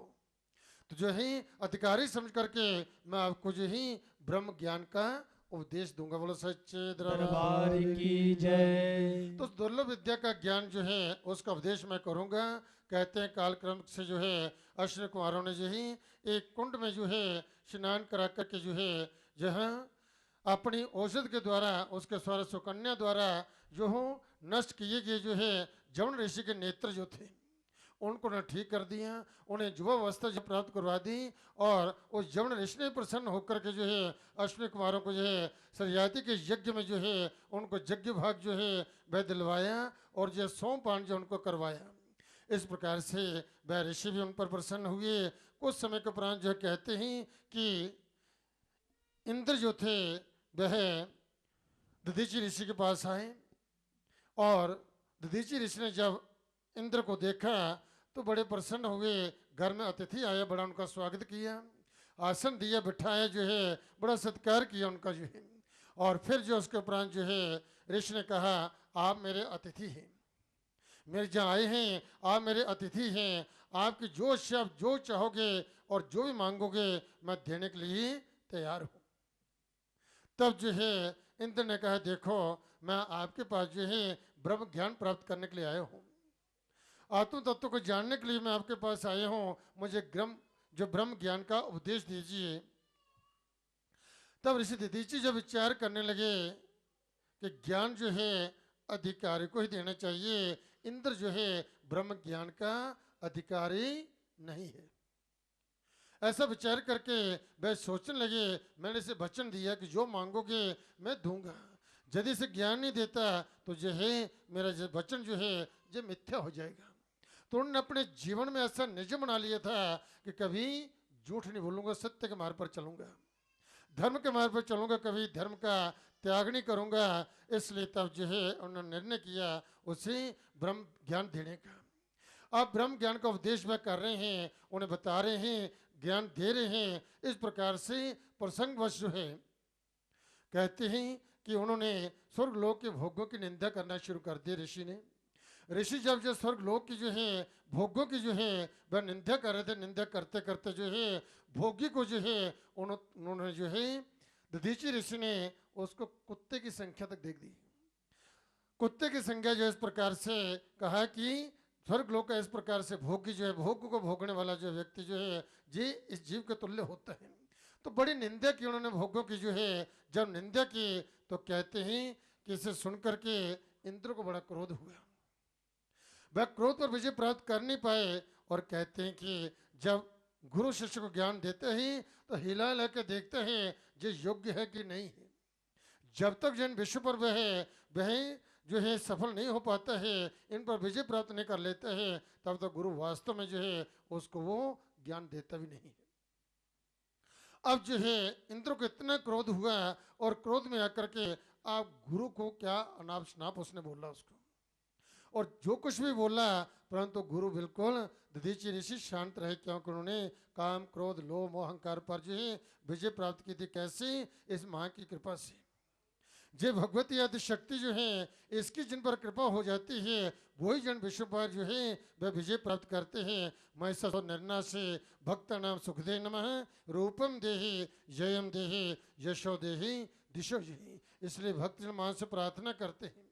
जो है अधिकारी समझ करके मैं आपको जो ही ब्रह्म ज्ञान का उपदेश दूंगा। बोलो सच्चे दरबार की जय। तो दुर्लभ विद्या का ज्ञान जो है उसका उपदेश मैं करूंगा। कहते हैं कालक्रम से जो है अश्विनी कुमारों ने जो ही एक कुंड में जो है स्नान करा करके जो है जहाँ अपनी औषध के द्वारा उसके स्वर सुकन्या द्वारा जो हो नष्ट किए गए जो है जौन ऋषि के नेत्र जो थे उनको ने ठीक कर दिया, उन्हें युवावस्था जो प्राप्त करवा दी और उस जौन ऋषि ने प्रसन्न होकर के जो है अश्विनी कुमारों को जो है सरयाती के यज्ञ में जो है उनको यज्ञ भाग जो है वह दिलवाया और जो सोमपान जो उनको करवाया। इस प्रकार से वह ऋषि भी उन पर प्रसन्न हुए। कुछ समय के उपरांत जो कहते हैं कि इंद्र जो थे वह दधीची ऋषि के पास आए और दधीची ऋषि ने जब इंद्र को देखा तो बड़े प्रसन्न हुए। घर में अतिथि आया, बड़ा उनका स्वागत किया। आसन दिया, बिठाया, जो है बड़ा सत्कार किया उनका जो है। और फिर जो उसके उपरांत जो है ऋषि ने कहा, आप मेरे अतिथि हैं, मेरे जहाँ आए हैं, आप मेरे अतिथि हैं, आपकी जो शब्द जो चाहोगे और जो भी मांगोगे मैं देने के लिए तैयार हूँ। तब जो है इंद्र ने कहा, देखो मैं आपके पास जो है ब्रह्म ज्ञान प्राप्त करने के लिए आया हूँ, आत्म तत्व को जानने के लिए मैं आपके पास आया हूँ, मुझे ब्रह्म ज्ञान का उपदेश दीजिए। तब ऋषि दधीचि जब विचार करने लगे कि ज्ञान जो है अधिकारी को ही देना चाहिए, इंद्र जो है ब्रह्म ज्ञान का अधिकारी नहीं है। ऐसा विचार करके वह सोचने लगे, मैंने इसे वचन दिया कि जो मांगोगे मैं दूंगा, यदि इसे ज्ञान नहीं देता तो जो है मेरा वचन जो है ये मिथ्या हो जाएगा। तो उन्होंने अपने जीवन में ऐसा नियम बना लिया था कि कभी झूठ नहीं बोलूंगा, सत्य के मार्ग पर चलूंगा, धर्म के मार्ग पर चलूंगा, कभी धर्म का त्याग नहीं करूंगा। इसलिए तब जो है उन्होंने निर्णय किया उसे ब्रह्म ज्ञान देने का। आप ब्रह्म ज्ञान का उपदेश वह कर रहे हैं, उन्हें बता रहे हैं, ज्ञान दे रहे हैं। इस प्रकार से प्रसंगवश जो है कहते हैं कि उन्होंने स्वर्ग लोक के भोगों की निंदा करना शुरू कर दी ऋषि ने। ऋषि जब जो स्वर्ग लोक की जो है भोगों की जो है वह निंदा कर रहे थे, निंदा करते करते जो है भोगी को जो है उन्होंने जो है दधीचि ऋषि ने उसको कुत्ते की संख्या तक देख दी। कुत्ते की संख्या जो इस प्रकार से कहा कि स्वर्ग लोक का इस प्रकार से भोगी जो है, भोग को भोगने वाला जो व्यक्ति जो है जी इस जीव के तुल्य होता है। तो बड़ी निंदा की उन्होंने भोगों की जो है। जब निंदा की तो कहते हैं कि इसे सुनकर के इंद्र को बड़ा क्रोध हुआ, वह क्रोध पर विजय प्राप्त कर नहीं पाए और कहते हैं कि जब गुरु शिष्य को ज्ञान देते हैं तो हिला हिला के देखते हैं जो योग्य है कि नहीं है। जब तक जिन विश्व पर वह जो है सफल नहीं हो पाता है, इन पर विजय प्राप्त नहीं कर लेते हैं, तब तक गुरु वास्तव में जो है उसको वो ज्ञान देता भी नहीं है। अब जो है इंद्र को इतना क्रोध हुआ और क्रोध में आकर के आप गुरु को क्या अनाप शनाप उसने बोला उसको, और जो कुछ भी बोला, परंतु गुरु बिल्कुल दधीचि ऋषि शांत रहे, क्योंकि उन्होंने काम क्रोध लोभ मोह अहंकार पर जो है विजय प्राप्त की थी। कैसे? इस माँ की कृपा से। जे भगवती आदि शक्ति जो है इसकी जिन पर कृपा हो जाती है वही जन विश्व पर जो है वह विजय प्राप्त करते हैं। महिषासुर निर्ना से भक्त नाम सुखदे नमः रूपम देहि जयम देहि यशो देहि दिशो देहि। इसलिए भक्त जन मां से प्रार्थना करते हैं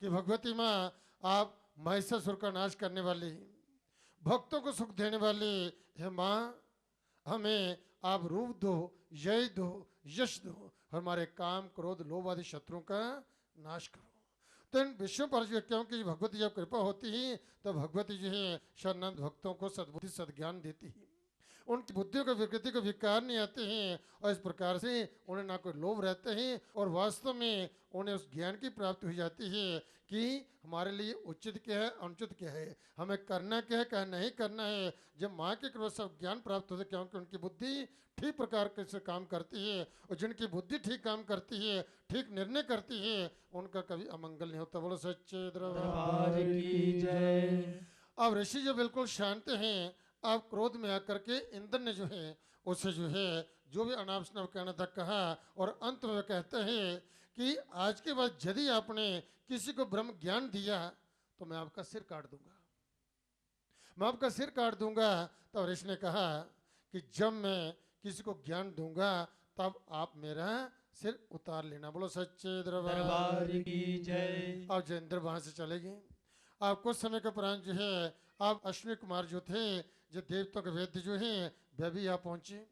कि भगवती माँ आप महिषासुर का नाश करने वाली, भक्तों को सुख देने वाली है माँ, हमें आप रूप दो, जय दो, यश दो, हमारे काम क्रोध लोभ आदि शत्रुओं का नाश करो। तो इन विषयों पर जो, क्योंकि भगवती जब कृपा होती है तो भगवती जो है शरणागत भक्तों को सद्बुद्धि सद्ज्ञान देती है, उनकी बुद्धियों को विकृति को विकार नहीं आते हैं, और इस प्रकार से उन्हें ना कोई लोभ रहते हैं और वास्तव में उन्हें उस ज्ञान की प्राप्ति हो जाती है कि हमारे लिए उचित क्या है अनुचित क्या है, हमें करना क्या है क्या नहीं करना है। जब माँ की कृपा सब ज्ञान प्राप्त होता है, क्योंकि उनकी बुद्धि ठीक प्रकार से काम करती है, और जिनकी बुद्धि ठीक काम करती है, ठीक निर्णय करती है, उनका कभी अमंगल नहीं होता। बोलो सच्चे दरबार की जय। अब ऋषि जो बिल्कुल शांत हैं, अब क्रोध में आकर के इंद्र ने जो है उसे जो है जो भी अनाप शनाप कहना था कहा, और अंत में कहते हैं कि आज के बाद यदि आपने किसी को ब्रह्म ज्ञान दिया तो मैं आपका सिर काट दूंगा, मैं आपका सिर काट दूंगा। तो ऋषि ने कहा कि जब मैं किसी को ज्ञान दूंगा तब आप मेरा सिर उतार लेना। बोलो सच्चे दरबार की जय। अब जो इंद्र वहां से चले गए। आप कुछ समय के उपरांत जो है आप अश्विनी कुमार जो थे, जो देवताओं के वेद्य जो हैं, वह भी यहाँ पहुंचे।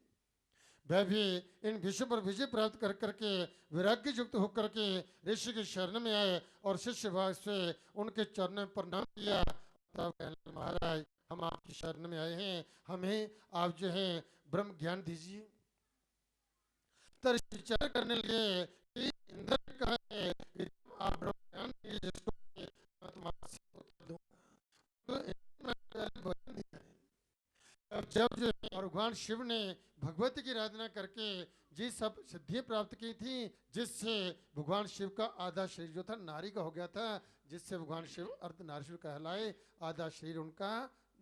वह भी इन विषय पर विजय प्राप्त कर करके वैराग्य युक्त होकर के ऋषि के शरण में आए और शिष्य भाव से उनके चरणों में प्रणाम किया। तब कहने महाराज हम आपकी शरण में आए हैं, हमें आप जो है ब्रह्म ज्ञान दीजिए। तो ऋषि विचार करने लगे कि इंद्र ने कहा है कि आप ब्रह्म ज्ञान दीजिए जिसको मैं तुम्हारा सिर उतार दूंगा। तो इंद्र ने वचन दिया है। अब जब जो है भगवान शिव ने भगवती की आराधना करके जी सब सिद्धियां प्राप्त की थी, जिससे भगवान शिव का आधा शरीर जो था नारी का हो गया था, जिससे भगवान शिव अर्ध नारीश्वर कहलाए, आधा शरीर उनका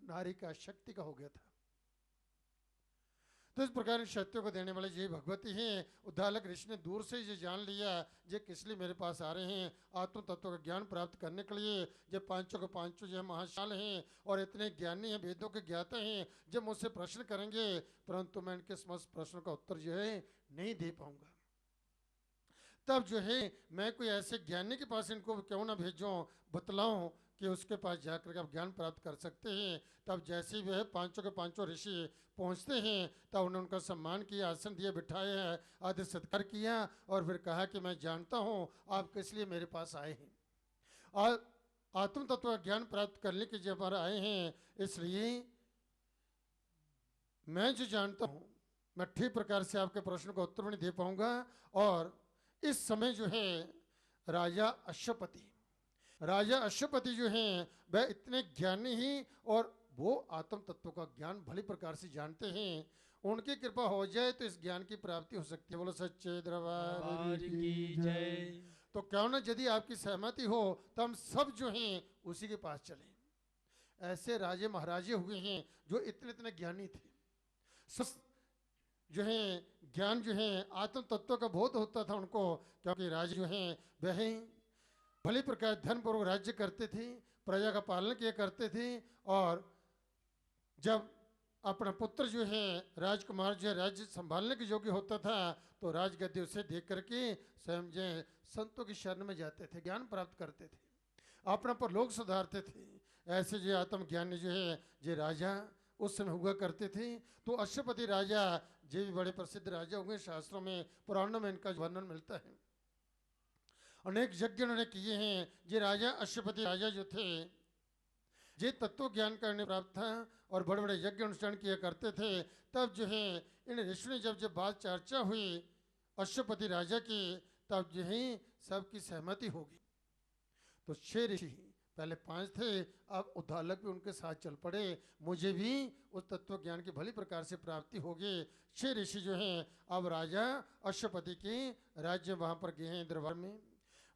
नारी का शक्ति का हो गया था। तो इस प्रकार इन शक्तियों को देने वाले ये भगवती हैं। उद्धालक ऋषि ने दूर से ये जान लिया ये किस लिए मेरे पास आ रहे हैं, आत्म तत्व का ज्ञान प्राप्त करने के लिए। ये पांचों के पांचों जो है महाशाल हैं और इतने ज्ञानी हैं, वेदों के ज्ञाता हैं। जब मुझसे प्रश्न करेंगे परंतु मैं इनके समस्त प्रश्नों का उत्तर जो है नहीं दे पाऊंगा। तब जो है मैं कोई ऐसे ज्ञानी के पास इनको क्यों ना भेजूं, बतलाऊं कि उसके पास जाकर के आप ज्ञान प्राप्त कर सकते हैं। तब जैसे वह पांचों के पांचों ऋषि पहुंचते हैं तब उन्होंने उनका सम्मान किया, आसन दिए, बिठाया है, आदर सत्कार किया और फिर कहा कि मैं जानता हूं आप किस लिए मेरे पास आए हैं और आत्म तत्व का ज्ञान प्राप्त करने के लिए हमारा आए हैं। इसलिए मैं जो जानता हूं मैं ठीक प्रकार से आपके प्रश्न का उत्तर नहीं दे पाऊंगा। और इस समय जो है राजा अश्वपति जो हैं वह इतने ज्ञानी ही और वो आत्म तत्व का ज्ञान भली प्रकार से जानते हैं। उनकी कृपा हो जाए तो इस ज्ञान की प्राप्ति हो सकती है। बोलो सच्चे दरबार की जय। तो क्यों ना यदि आपकी सहमति हो तो हम सब जो हैं उसी के पास चलें। ऐसे राजे महाराजे हुए हैं जो इतने इतने ज्ञानी थे, जो है ज्ञान जो है आत्म तत्व का बोध होता था उनको, क्योंकि राजे जो हैं वह भली प्रकार धनपूर्वक राज्य करते थे, प्रजा का पालन किया करते थे। और जब अपना पुत्र जो है राजकुमार जो है राज्य संभालने के योग्य होता था तो राजगद्दी उसे देख करके स्वयं जो संतों की शरण में जाते थे, ज्ञान प्राप्त करते थे, अपना पर लोग सुधारते थे। ऐसे जो आत्मज्ञानी जो है ये राजा उस समय हुआ करते थे। तो अश्वपति राजा ये भी बड़े प्रसिद्ध राजा हुए, शास्त्रों में पुराणों में इनका वर्णन मिलता है। अनेक यज्ञ उन्होंने किए हैं। ये राजा अश्वपति राजा जो थे ये तत्व ज्ञान करने प्राप्त था और बड़े बड़े यज्ञ अनुष्ठान किया करते थे। तब जो है इन ऋषि ने जब बात चर्चा हुई अश्वपति राजा की तब जो है सबकी सहमति होगी। तो 6 ऋषि, पहले 5 थे, अब उद्धालक भी उनके साथ चल पड़े। मुझे भी उस तत्व ज्ञान की भली प्रकार से प्राप्ति होगी। 6 ऋषि जो हैं अब राजा अश्वपति के राज्य वहाँ पर गए हैं दरबार में।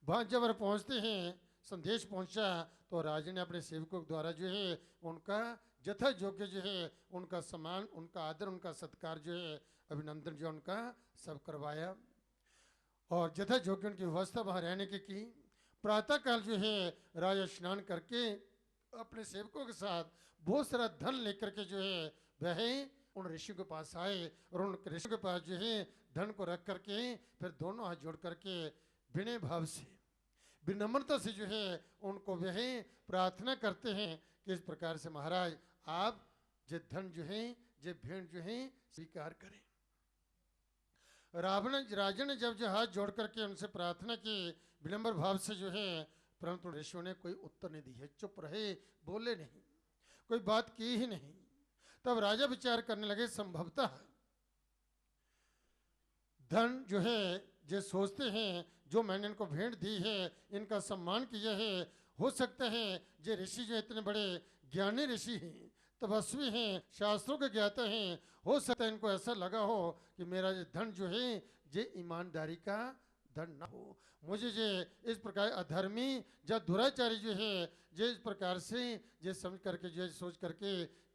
वहाँ जब पहुँचते हैं संदेश पहुँचा तो राजा ने अपने सेवकों द्वारा जो है उनका यथा योग्य जो है उनका सम्मान, उनका आदर, उनका सत्कार जो है अभिनंदन जो उनका सब करवाया और यथा योग्य उनकी व्यवस्था वहाँ रहने की। प्रातः काल जो है राजा स्नान करके अपने सेवकों के साथ बहुत सारा धन लेकर के जो है वह उन ऋषियों के पास आए और उन ऋषियों के पास जो है धन को रख करके फिर दोनों हाथ जोड़ करके विनय भाव से, विनम्रता से जो है उनको वह प्रार्थना करते हैं कि इस प्रकार से महाराज आप ये धन जो है ये भेंट जो है स्वीकार करें। राजा ने जब जो हाथ जोड़ करके उनसे प्रार्थना की विनम्र भाव से जो है, परंतु ऋषियों ने कोई उत्तर नहीं दिया, चुप रहे, बोले नहीं, कोई बात की ही नहीं। तब राजा विचार करने लगे संभवतः धन जो है जो सोचते हैं जो मैंने इनको भेंट दी है, इनका सम्मान किया है, हो सकता है ये ऋषि जो इतने बड़े ज्ञानी ऋषि हैं, तपस्वी हैं, शास्त्रों के ज्ञाता हैं, हो सकता है इनको ऐसा लगा हो कि मेरा ये धन जो है ये ईमानदारी का धन ना हो, मुझे ये इस प्रकार अधर्मी या दुराचारी जो है ये इस प्रकार से ये समझ करके जो सोच करके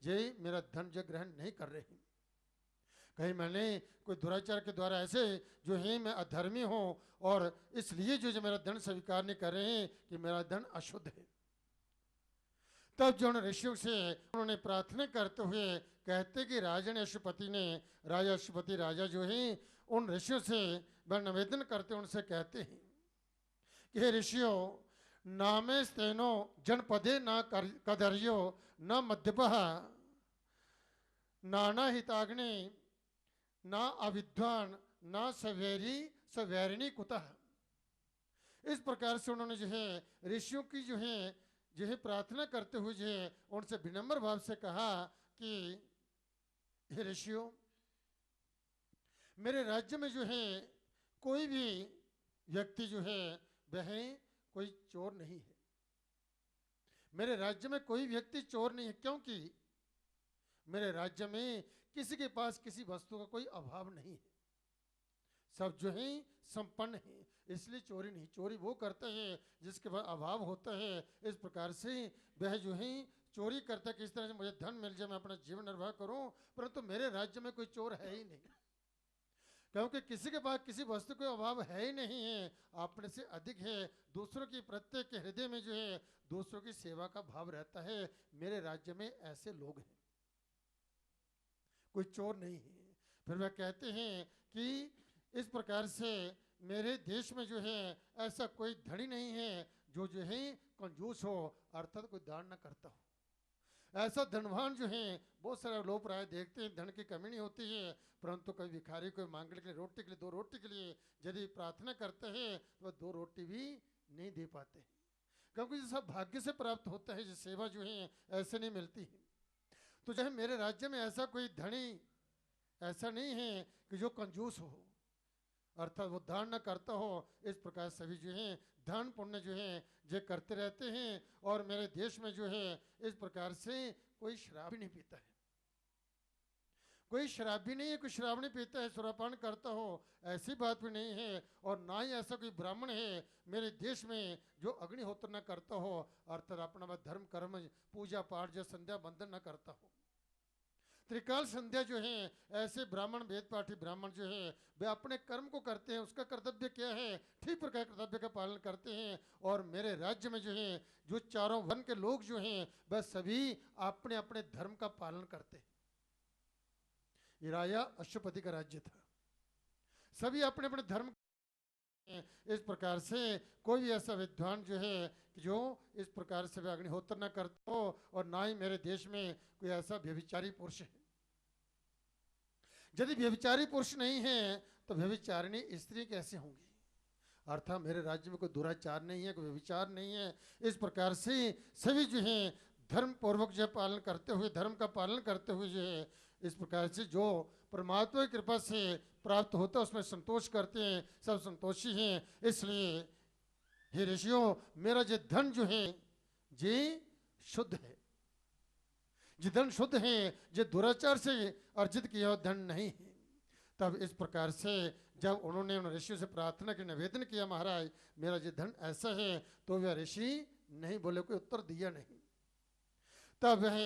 ये मेरा धन जो ग्रहण नहीं कर रहे हैं, कहीं मैंने कोई दुराचार के द्वारा ऐसे जो है मैं अधर्मी हूँ और इसलिए जो मेरा धन स्वीकार नहीं कर रहे हैं कि मेरा धन अशुद्ध है। तब जो ऋषियों से उन्होंने प्रार्थना करते हुए कहते कि राजा अश्वपति राजा जो है उन ऋषियों से वह निवेदन करते उनसे कहते हैं कि हे ऋषियों, नामे स्तेनो जनपदे न कदर्यो न मध्यपः नाना हिताग्नि ना अविद्वान ना सवैरिणी कुतः। इस प्रकार से उन्होंने जो है ऋषियों की जो है प्रार्थना करते हुए जो है उनसे विनम्र भाव से कहा कि हे ऋषियों, मेरे राज्य में जो है कोई भी व्यक्ति जो है वह कोई चोर नहीं है। मेरे राज्य में कोई व्यक्ति चोर नहीं है, क्योंकि मेरे राज्य में किसी के पास किसी वस्तु का कोई अभाव नहीं है, सब जो है संपन्न है, इसलिए चोरी नहीं। चोरी वो करता है जिसके पास अभाव होता है। इस प्रकार से वह जो है चोरी करता है, किस तरह से मुझे धन मिल जाए, मैं अपना जीवन निर्वाह करूं, परंतु मेरे राज्य में कोई चोर है ही नहीं, क्योंकि किसी के पास किसी वस्तु का अभाव है ही नहीं है, अपने से अधिक है। दूसरों की प्रत्येक के हृदय में जो है दूसरों की सेवा का भाव रहता है। मेरे राज्य में ऐसे लोग हैं, कोई चोर नहीं है। फिर वह कहते हैं कि इस प्रकार से मेरे देश में जो है ऐसा कोई धनी नहीं है जो है कंजूस हो, अर्थात कोई दान न करता हो। ऐसा धनवान जो है, बहुत सारे लोग प्राय देखते हैं धन की कमी नहीं होती है, परंतु कोई भिखारी को मांगने के लिए रोटी के लिए, 2 रोटी के लिए यदि प्रार्थना करते हैं तो वह 2 रोटी भी नहीं दे पाते, क्योंकि ये सब भाग्य से प्राप्त होता है, ये सेवा जो है ऐसे नहीं मिलती है। तो जो है मेरे राज्य में ऐसा कोई धनी ऐसा नहीं है कि जो कंजूस हो, अर्थात वो दान न करता हो। इस प्रकार सभी जो है दान पुण्य जो है जे करते रहते हैं, और मेरे देश में जो है इस प्रकार से कोई शराब भी नहीं पीता है, कोई शराब भी नहीं है, कोई शराब नहीं पीता है, सुरापान करता हो, ऐसी बात भी नहीं है। और ना ही ऐसा कोई ब्राह्मण है मेरे देश में जो अग्निहोत्र न करता हो, अर्थात अपना धर्म कर्म पूजा पाठ जो संध्या बंधन न करता हो। त्रिकाल संध्या जो है ऐसे ब्राह्मण, वेद पाठी ब्राह्मण जो है वे अपने कर्म को करते हैं, उसका कर्तव्य क्या है, ठीक प्रकार कर्तव्य का पालन करते हैं। और मेरे राज्य में जो है जो चारों वन के लोग जो हैं वह सभी अपने अपने धर्म का पालन करते हैं। ये राजा अश्वपति का राज्य था, सभी अपने अपने धर्म। इस प्रकार से कोई भी ऐसा विद्वान जो है कि जो इस प्रकार से अग्निहोत्र न करता हो, और ना ही मेरे देश में कोई ऐसा व्यभिचारी पुरुष है। यदि व्यभिचारी पुरुष नहीं है तो व्यभिचारिणी स्त्री कैसे होंगी, अर्थात मेरे राज्य में कोई दुराचार नहीं है, कोई व्यभिचार नहीं है। इस प्रकार से सभी जो है धर्म पूर्वक जो पालन करते हुए, धर्म का पालन करते हुए जो है इस प्रकार से जो परमात्मा की कृपा से प्राप्त होता है उसमें संतोष करते हैं, सब संतोषी हैं। इसलिए हे ऋषियों, मेरा जो धन जो है जे शुद्ध है, जो धन शुद्ध है, जो दुराचार से अर्जित किया हुआ धन नहीं है। तब इस प्रकार से जब उन्होंने उन ऋषियों से प्रार्थना की, निवेदन किया, महाराज मेरा जो धन ऐसा है, तो वह ऋषि नहीं बोले, कोई उत्तर दिया नहीं। तब वह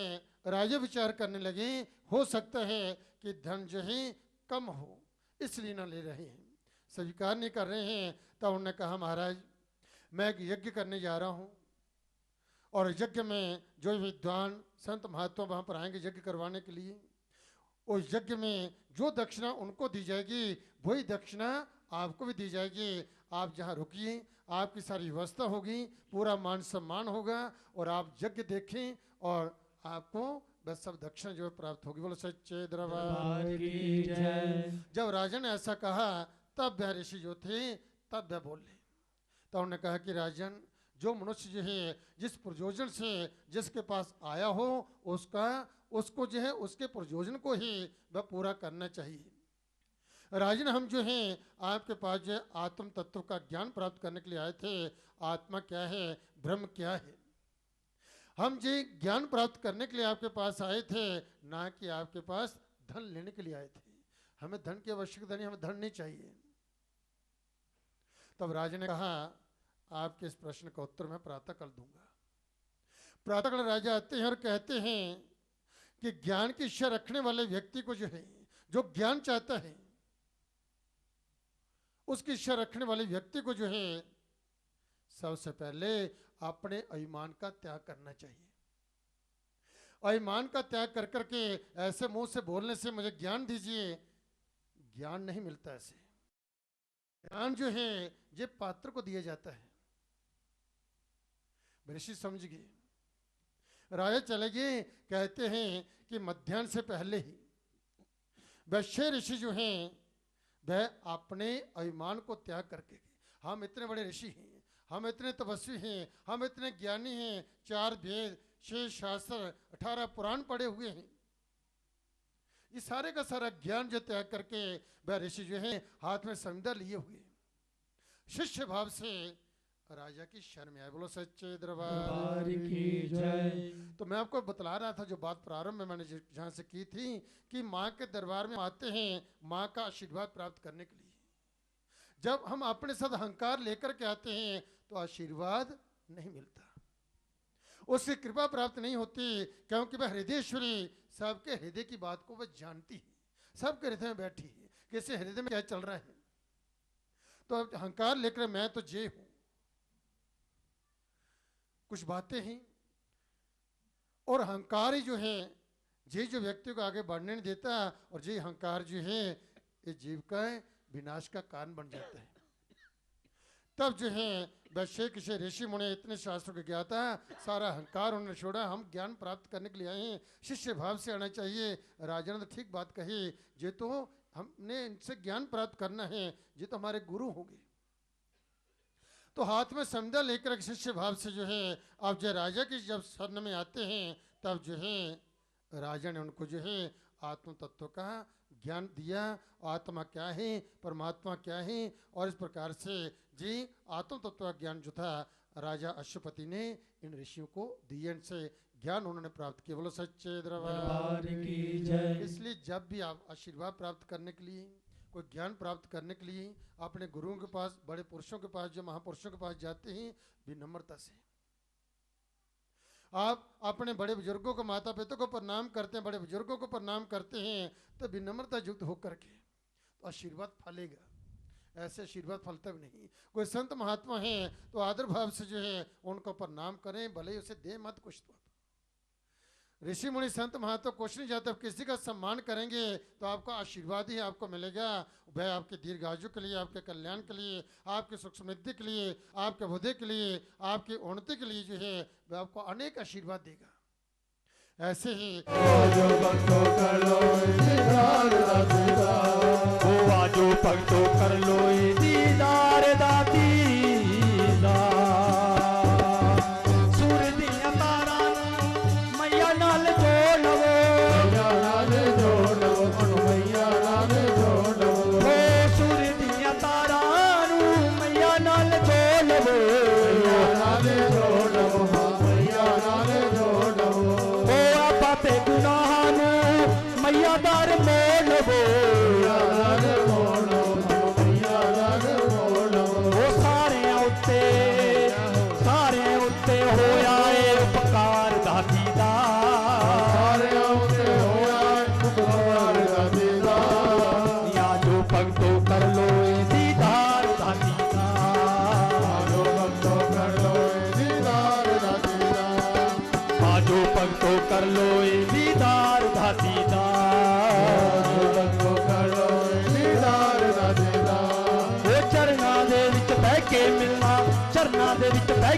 राजा विचार करने लगे, हो सकता है कि धन जो है कम हो, इसलिए ना ले रहे हैं, स्वीकार नहीं कर रहे हैं। तब उन्होंने कहा, महाराज मैं एक यज्ञ करने जा रहा हूँ, और यज्ञ में जो विद्वान संत महात्मा वहाँ पर आएंगे यज्ञ करवाने के लिए, उस यज्ञ में जो दक्षिणा उनको दी जाएगी वही दक्षिणा आपको भी दी जाएगी। आप जहाँ रुकिए, आपकी सारी व्यवस्था होगी, पूरा मान सम्मान होगा, और आप यज्ञ देखें और आपको बस सब दक्षिणा जो है प्राप्त होगी। बोलो सच्चे दरबार की जय। जब राजा ने ऐसा कहा तब वह ऋषि जो थे तब वह बोले, तो उन्होंने कहा कि राजन, जो मनुष्य जो है जिस प्रयोजन से जिसके पास आया हो उसको जो है उसके प्रयोजन को ही वह पूरा करना चाहिए। राजन, हम जो हैं आपके पास जो है आत्म तत्व का ज्ञान प्राप्त करने के लिए आए थे। आत्मा क्या है, ब्रह्म क्या है, हम जी ज्ञान प्राप्त करने के लिए आपके पास आए थे, ना कि आपके पास धन लेने के लिए आए थे। हमें धन की आवश्यकता नहीं, हमें धन नहीं चाहिए। तब राजा ने कहा, आपके इस प्रश्न का उत्तर मैं प्रातःकाल दूंगा। प्रातःकाल राजा आते हैं और कहते हैं कि ज्ञान की इच्छा रखने वाले व्यक्ति को जो है, जो ज्ञान चाहता है, उसकी इच्छा रखने वाले व्यक्ति को जो है सबसे पहले अपने अभिमान का त्याग करना चाहिए। अभिमान का त्याग कर करके ऐसे मुंह से बोलने से मुझे ज्ञान दीजिए, ज्ञान नहीं मिलता। ऐसे ज्ञान जो है ये पात्र को दिया जाता है। ऋषि समझ गए, राजा चले गए। कहते हैं कि मध्याह्न से पहले ही वैश्य ऋषि जो हैं वह अपने अभिमान को त्याग करके गए। हम इतने बड़े ऋषि हैं, हम इतने तपस्वी हैं, हम इतने ज्ञानी हैं, 4 वेद, 6 शास्त्र, 18 पुराण पढ़े हुए हैं, ये सारे का सारा ज्ञान जो त्याग करके वह ऋषि जो है हाथ में संविदा लिए हुए शिष्य भाव से राजा की शरण में आए। बोलो सच्चे दरबार की जय। तो मैं आपको बतला रहा था जो बात प्रारंभ में मैंने जहाँ से की थी कि माँ के दरबार में आते हैं माँ का आशीर्वाद प्राप्त करने के लिए। जब हम अपने साथ अहंकार लेकर के आते हैं तो आशीर्वाद नहीं मिलता, उसकी कृपा प्राप्त नहीं होती, क्योंकि वह हृदयेश्वरी सबके हृदय की बात को वह जानती है, सबके हृदय में बैठी है, किसी हृदय में क्या चल रहा है। तो अब अहंकार लेकर मैं तो जे हूं, कुछ बातें हैं, और अहंकार ही जो है जे जो व्यक्ति को आगे बढ़ने नहीं देता, और जे अहंकार जो है ये जीव का विनाश का कारण बन जाता है। तब जो है वैश्य किसी ऋषि मुनि इतने शास्त्रों के ज्ञाता, सारा अहंकार उन्होंने छोड़ा, हम ज्ञान प्राप्त करने के लिए आए हैं, शिष्य भाव से आना चाहिए। राजा ने तो ठीक बात कही, जे तो हमने इनसे ज्ञान प्राप्त करना है, ये तो हमारे गुरु होंगे। तो हाथ में संविदा लेकर शिष्य भाव से जो है आप जो राजा की जब शरण में आते हैं, तब जो है राजा ने उनको जो है आत्म तत्व का ज्ञान दिया, आत्मा क्या है, परमात्मा क्या है, और इस प्रकार से जी आत्म तत्व का ज्ञान जो था राजा अश्वपति ने इन ऋषियों को दिया, इनसे ज्ञान उन्होंने प्राप्त किया। बोलो सच्चे दरबार की जय। इसलिए जब भी आप आशीर्वाद प्राप्त करने के लिए, कोई ज्ञान प्राप्त करने के लिए अपने गुरुओं के पास, बड़े पुरुषों के पास, जो महापुरुषों के पास जाते हैं, विनम्रता से आप अपने बड़े बुजुर्गों को, माता पिता को प्रणाम करते हैं, बड़े बुजुर्गों को प्रणाम करते हैं, तो विनम्रता युक्त होकर के तो आशीर्वाद फलेगा। ऐसे आशीर्वाद फलता भी नहीं। कोई संत महात्मा है तो आदर भाव से जो है उनको प्रणाम करें, भले ही उसे दे मत कुछ। तो ऋषि मुनि संत महात्मा कुछ नहीं जाते, किसी का सम्मान करेंगे तो आपका आशीर्वाद ही आपको मिलेगा। वह आपके दीर्घायु के लिए, आपके कल्याण के लिए, आपके सुख समृद्धि के लिए, आपके बुद्धि के लिए, आपकी उन्नति के लिए जो है वह आपको अनेक आशीर्वाद देगा। ऐसे ही जो भक्तों कर लो दीदार दाती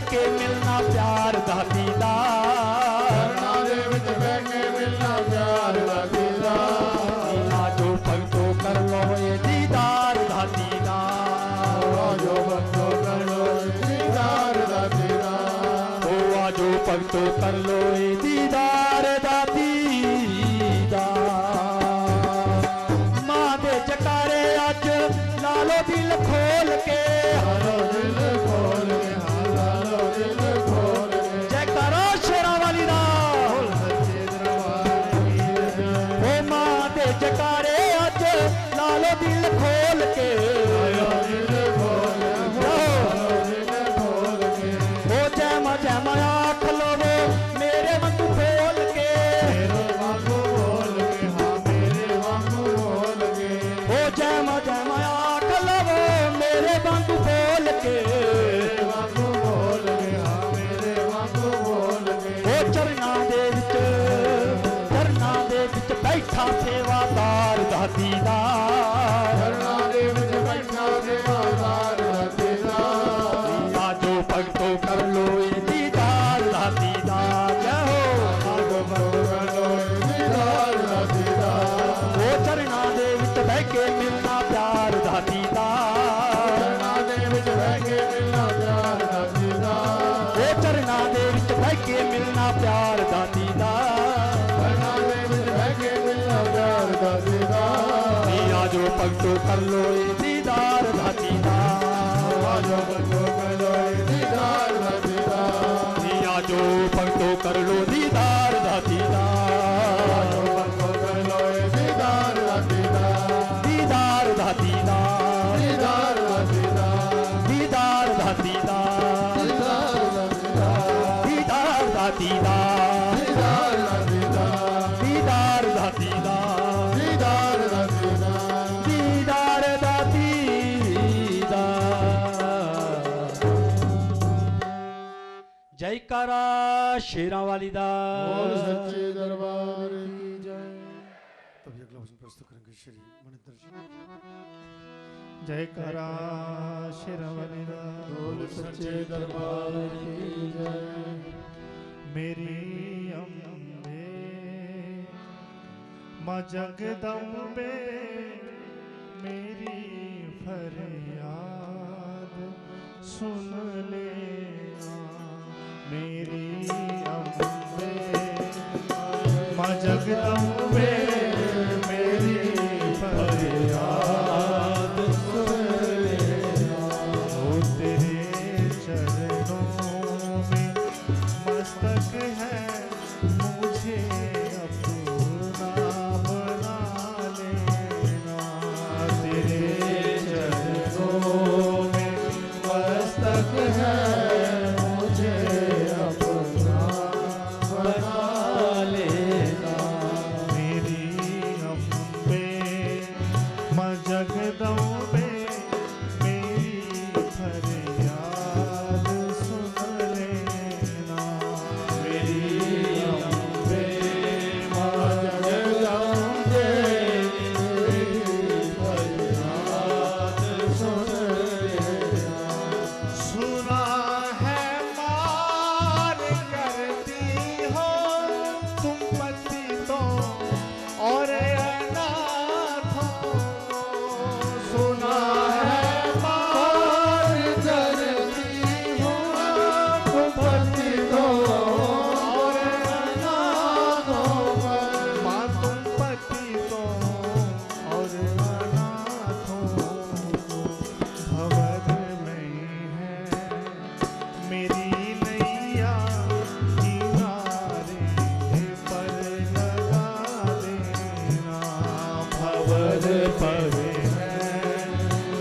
के मिलना प्यार दा दीदार, मिलना प्यार दा दीदार। जो भक्तों कर लो ये दीदार दा दीदार, जो भक्तों कर लो दीदार दा दीदार। ओ जो भक्तों कर लो ये दीदार दा दीदार। मां दे जकारे अज लालो दिल खोल के, हालो दिल खोल के, जकारे अज लालो दिल खोल के, ओ जैमा जैमा आख लवो मेरे वांगू बोल के, ओ जैमा जैमा आख लवो मेरे वांगू बोल के, ओ चरना दे विच बैठा सेवादार दा दीदार, बैठा सेवादार दा दीदार। जो भक्तों कर लो ये दीदार दा दीदार, जो भक्तों कर लो ये दीदार दा दीदार। वो चरना दे विच बह के मिलना प्यार दा दीदार, चरना दे विच बह के मिलना प्यार दा दीदार। वो चरना दे विच बह के मिलना प्यार दा दीदार, जो भक्तों कर लो ये दीदार दा दीदार, जो भक्तों कर लो ये दीदार दा दीदार। जो भक्तों कर लो दीदार दा दीदार, जो भक्तों कर लो ये दीदार दा दीदार। दीदार दा दीदार, दीदार दा दीदार, दीदार दा दीदार, दीदार दा दीदार, दीदार दा दीदार। दीदार दीदार दा दीदार दीदार दा दीदार जयकारा शेरां वाली दा बोल सच्चे दरबार की जय। तभी अगला वचन प्रस्तुत करेंगे श्री मणिंदर जी। जयकारा शेरावाली दा बोल सच्चे दरबार की जय। मेरी अम्बे माँ जगदम्बे मेरी फरियाद सुन ले मेरी अम्बे माँ जगदम्बे मेरी फरियाद सुन ले ओ तेरे चरणों में मस्तक है मुझे अपना बना लेना तेरे चरणों में मस्तक है मुझे अपना बना लेना मेरी अम्बे माँ जगदम्बे मेरी फरियाद सुन लेना मेरी अम्बे माँ जगदम्बे मेरी फरियाद सुन लेना सुना है मार करती हो तुम पतितों और अनाथों को सुना है मार करती हो तुम पतितों और अनाथों को माँ तुम पतितों और अनाथों को भंवर में है मेरी नैया किनारे पर लगा देना भंवर पर है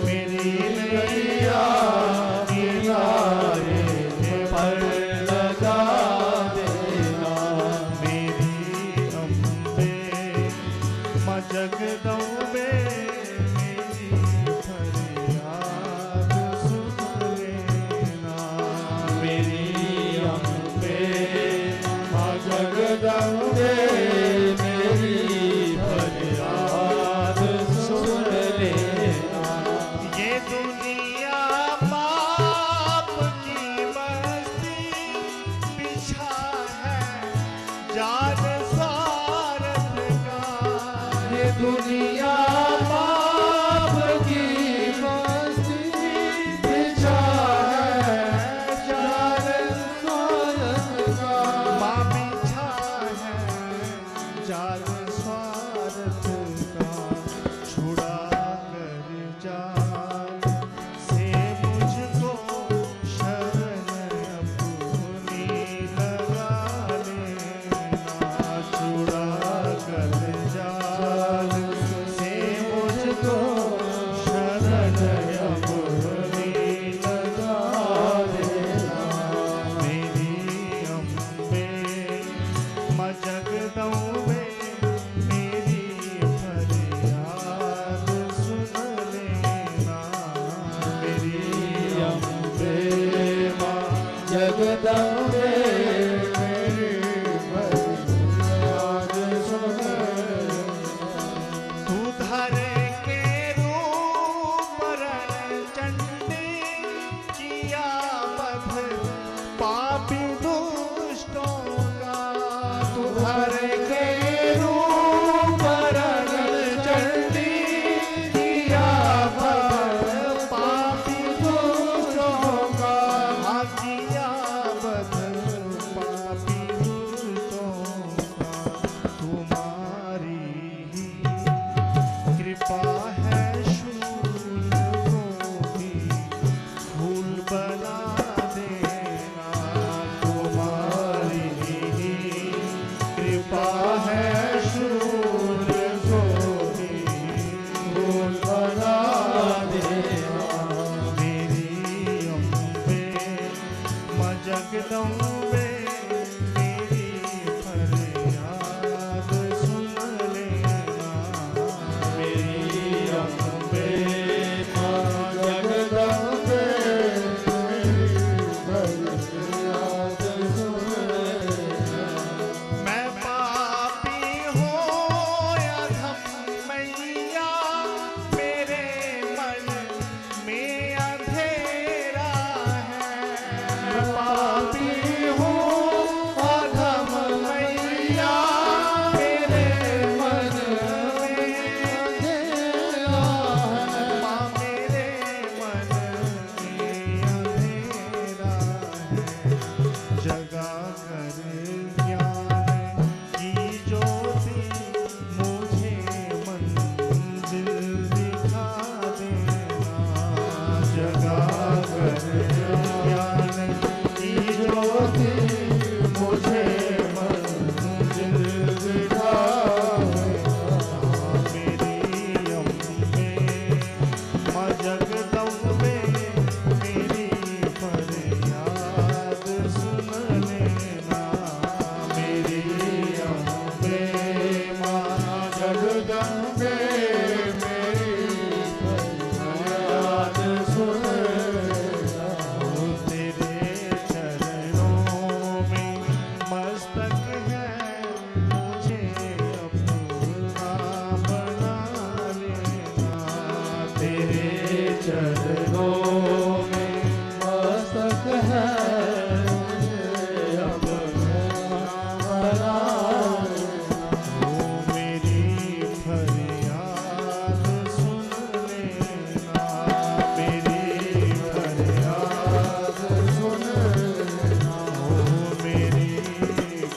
मेरी नैया किनारे पर लगा देना मेरी अम्बे माँ जगदम्बे मेरी फरियाद सुन लेना मेरी अम्बे माँ जगदम्बे मेरी फरियाद सुन लेना ये दुनिया पाप की बस्ती बिछा है जाल स्वार्थ का ये दुनिया पाप की बस्ती बिछा है जाल स्वार्थ का माँ बिछा है जाल स्वार्थ का छुड़ा कर जाल से मुझको शरण अपनी लगा लेना छुड़ा कर जाल से मुझको शरण अपनी लगा लेना मेरी अम्बे माँ जगदम्बे मेरी के मेरी फरियाद सुन तेरे चरणों में मस्तक है, मुझे अपना बना लेना। तेरे चरणों में मस्तक है मुझे अपना बना ओ मेरी फरियाद सुन लेना, मेरी फरियाद सुन ओ मेरी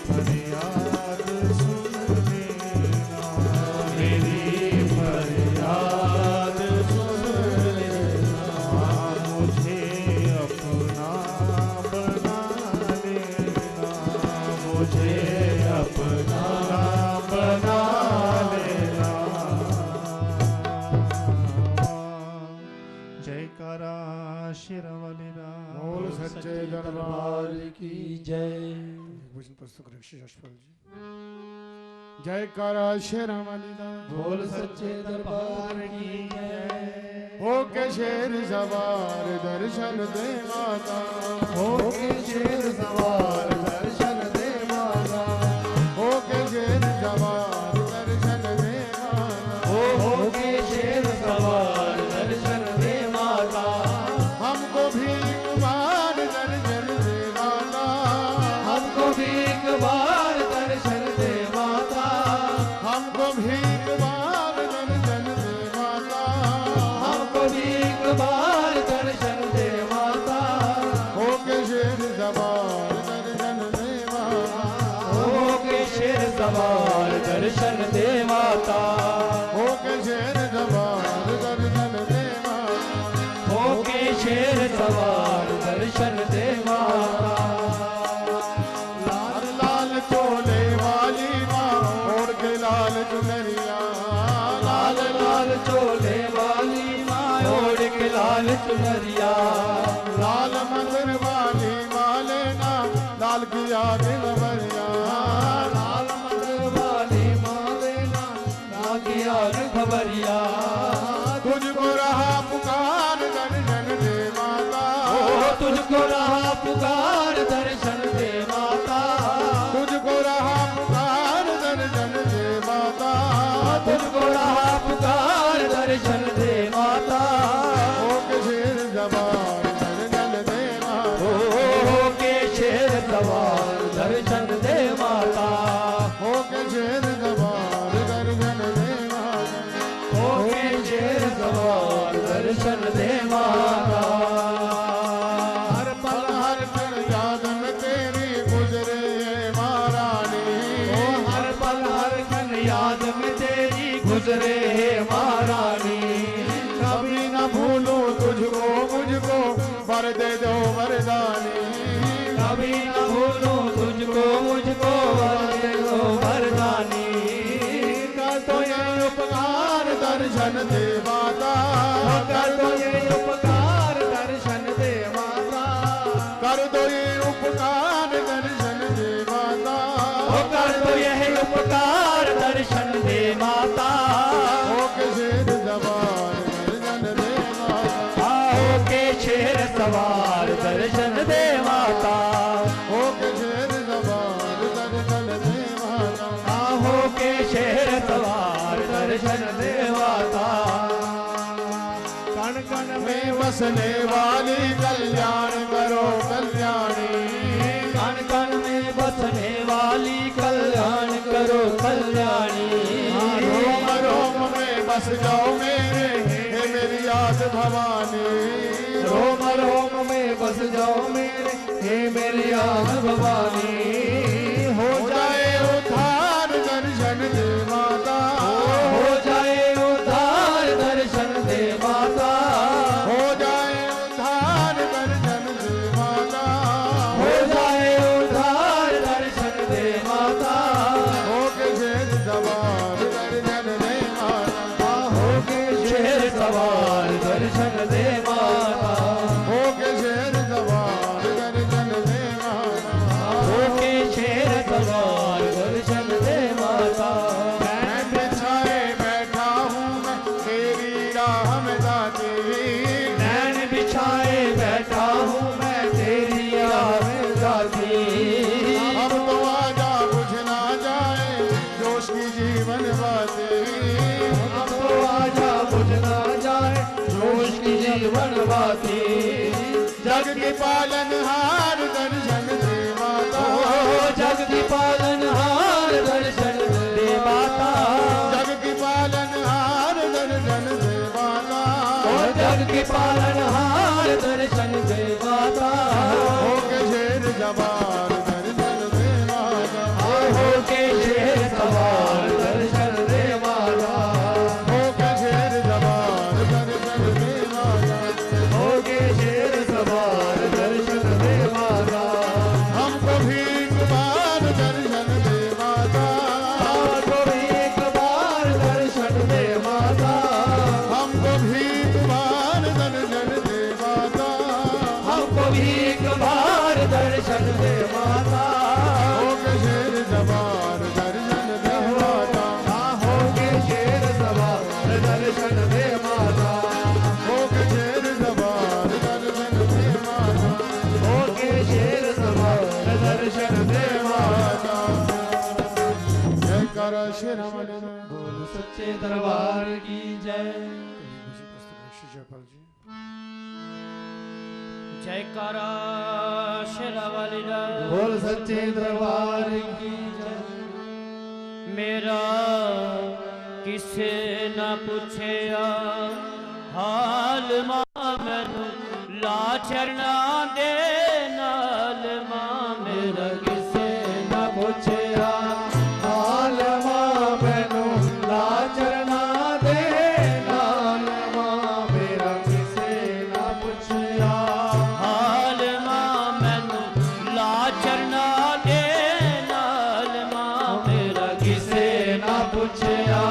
फरियाद सुन लेना, मेरी फरियाद सुन लेना। मुझे अपना बना लेना, मुझे अपना बना लेना। जयकारा शेरवालीदा बोल सच्चे दरबार की जय। भोजन पुस्तक ऋषि यशपाल जी। जयकारा शेरावाली दा बोल सच्चे दरबार की जय। हो के शेर सवार दर्शन दे माता, हो के शेर सवार दर्शन दे माता, हो के शेर सवार दर्शन दे माता, हो के शेर सवार दर्शन दे माता। हमको भी कुमार दर्शन दे माता, हमको भी एक बार दर्शन दे माता, हमको भी कुमार दर्शन दे माता, हमको भी एक बार दर्शन दे माता। हो के शेर सवार दर्शन दे माता, हो के शेर सवार दर्शन दे माता, हो के शेर सवार दर्शन दे माता, हो के शेर सवार दर्शन दे माता। लाल लाल चोले वाली माँ ओढ़ के लाल चुनरिया, लाल लाल चोले वाली माँ ओढ़ के लाल चुनरिया, लाल मंदिर वाली माँ लेना लाल की याद खबरिया, लाल मंदिर वाली माँ लेना लागी और खबरिया। तुझको रहा पुकार दर्शन दे माता, ओ तुझको रहा पुकार दर्शन दे माता, तुझको रहा पुकार दर्शन दे माता, तुझको रहा पुकार दर्शन दे माता। हो के शेर सवार दर्शन दे माता, हो के शेर सवार दर्शन दे माता, हो के शेर सवार दर्शन दे माता, हो के शेर सवार दर्शन दे माता। हर पल हर क्षण याद में तेरी गुजरे महारानी, ओ हर पल हर क्षण याद में तेरी गुजरे है महारानी। कभी न भूलूं तुझको मुझको वर दे दो वरदानी, कभी न भूलूं तुझको मुझको वर दे दो वरदानी। कर तो ये उपकार दर्शन दे माता, कर दो ये उपकार दर्शन दे माता, कर दो ये उपकार दर्शन दे माता, ओ कर दो यह उपकार दर्शन दे माता। हो के शेर सवार दर्शन दे माता, आओ के शेर सवार दर्शन दे माता, हो के शेर सवार दर्शन दे माता, आहो के शेर सवार दर्शन दे माता। कण कण में बसने वाली कल्याण करो कल्याणी, कण कण में बसने वाली कल्याण करो कल्याणी। रोम रोम में बस जाओ मेरे हे मेरी याद भवानी, रोम रोम में बस जाओ मेरे हे मेरी याद भवानी। हो जाए उद्धार दर्शन दे माता, हो जाए उद्धार दर्शन दे माता, हो जाए उद्धार दर्शन दे माता, हो जाए उद्धार दर्शन दे माता। हो के शेर सवार दर्शन दे माता, हो के शेर सवार दर्शन दे माता, हो के शेर सवार दर्शन दे माता, हो के शेर बाती हमको आजा बुझ ना जाए जोश की जीवन बाती जग की पालनहार दर्शन दे माता जग की पालनहार दर्शन दे माता जग की पालनहार दर्शन दे माता जग की पालनहार दर्शन दे माता हो के शेर जवार दर्शन दे माता हो के शेर सवार दर्शन दे माता हो के शेर जवार दर्शन दे माता हो के शेर सवार दर्शन दे माता हमको भी एक बार दर्शन दे माता हमको भी एक बार दर्शन दे माता हमको भी एक बार दर्शन दे माता हमको भी एक बार दर्शन दे माता हो के शेर सवार दर्शन दे माता हो के शेर सवार दर्शन दे माता हो के शेर सवार दर्शन दे माता हो के शेर सवार दर्शन दे माता जय कर शिरोमणि बोल सच्चे दरबार की जय जयपाल जी जयकारा शेरावाली दा बोल सच्चे दरबार की जय मेरा किसे ना पुछया हाल मां मैनू लाचरना दे नाल मां मेरा किसे न पुछया हाल मां मैनू लाचरना दे नाल मां मेरा किसे न पुछया हाल मां मैनू लाचरना दे नाल मां मेरा किसे न पुछया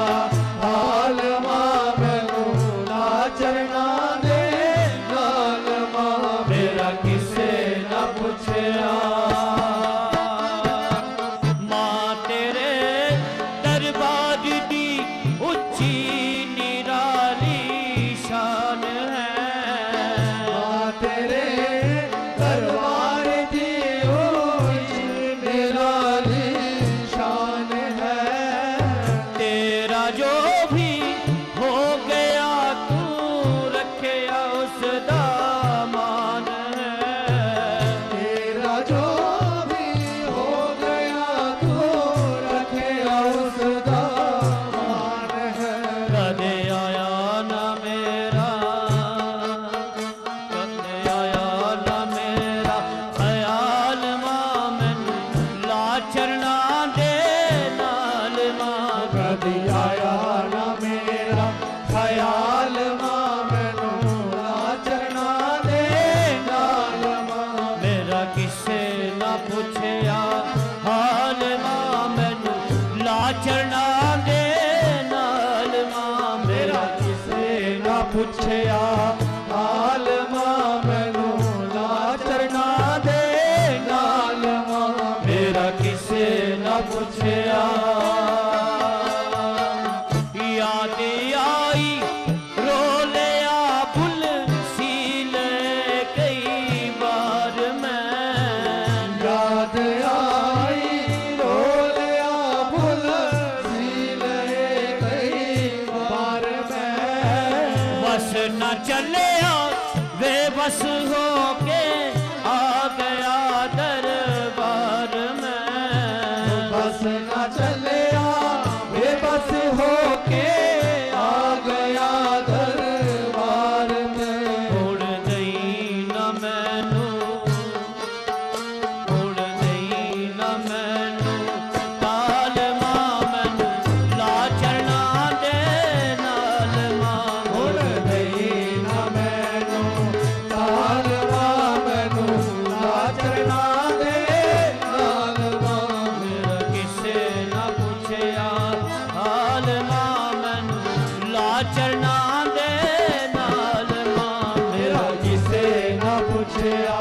हाल मां मैनू लाचरना दे नाल मां मेरा किसे न पुछया मां तेरे दरबार दी उच्ची निराली शान है मां तेरे दरबार दी ऊंची निराली शान है तेरा जो भी हो गया तू रखेया उसदा मान है तेरा जो भी हो गया तू रखे उसका मान है कदे आया ना मेरा कदे आया ना मेरा ख्याल मां मैनू लाचरना दे नाल मां कदी आया ना मेरा ख्याल मां मैनू लाचरना दे नाल मां मेरा किसे ना पुछया हाल मां मैनू लाचरना दे नाल मां मेरा किसे ना पुछया हाल मां मैनू लाचरना दे नाल मां मेरा किसे ना पुछया याद आई रो लिया भुल सील कई बार मैं याद आई रो लिया भूल सील कई बार मैं बस न चलिया वे बस हो के आ गया दरबार में बस न चलिया बेबस होके आ गया दरबार में उड़ गई न मैनू उड़ गई न मैनू ताल मां मैनू लाचरना दे नाल मां उड़ गई न मैनू ताल मां मैनू लाचरना दे नाल मां मेरा किसे ना पुछया हाल मां मैनू लाचरना दे नाल मां मेरा किसे न पुछया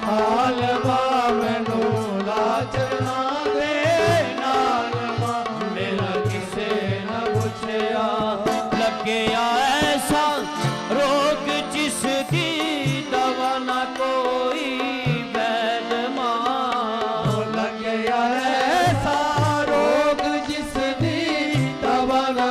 हाल मां मैनू लाचरना दे नाल मां मेरा किसे न पुछया लगया ऐसा रोग जिसकी दवा ना कोई वैद मां लग गया ऐसा रोग जिसदी दवा न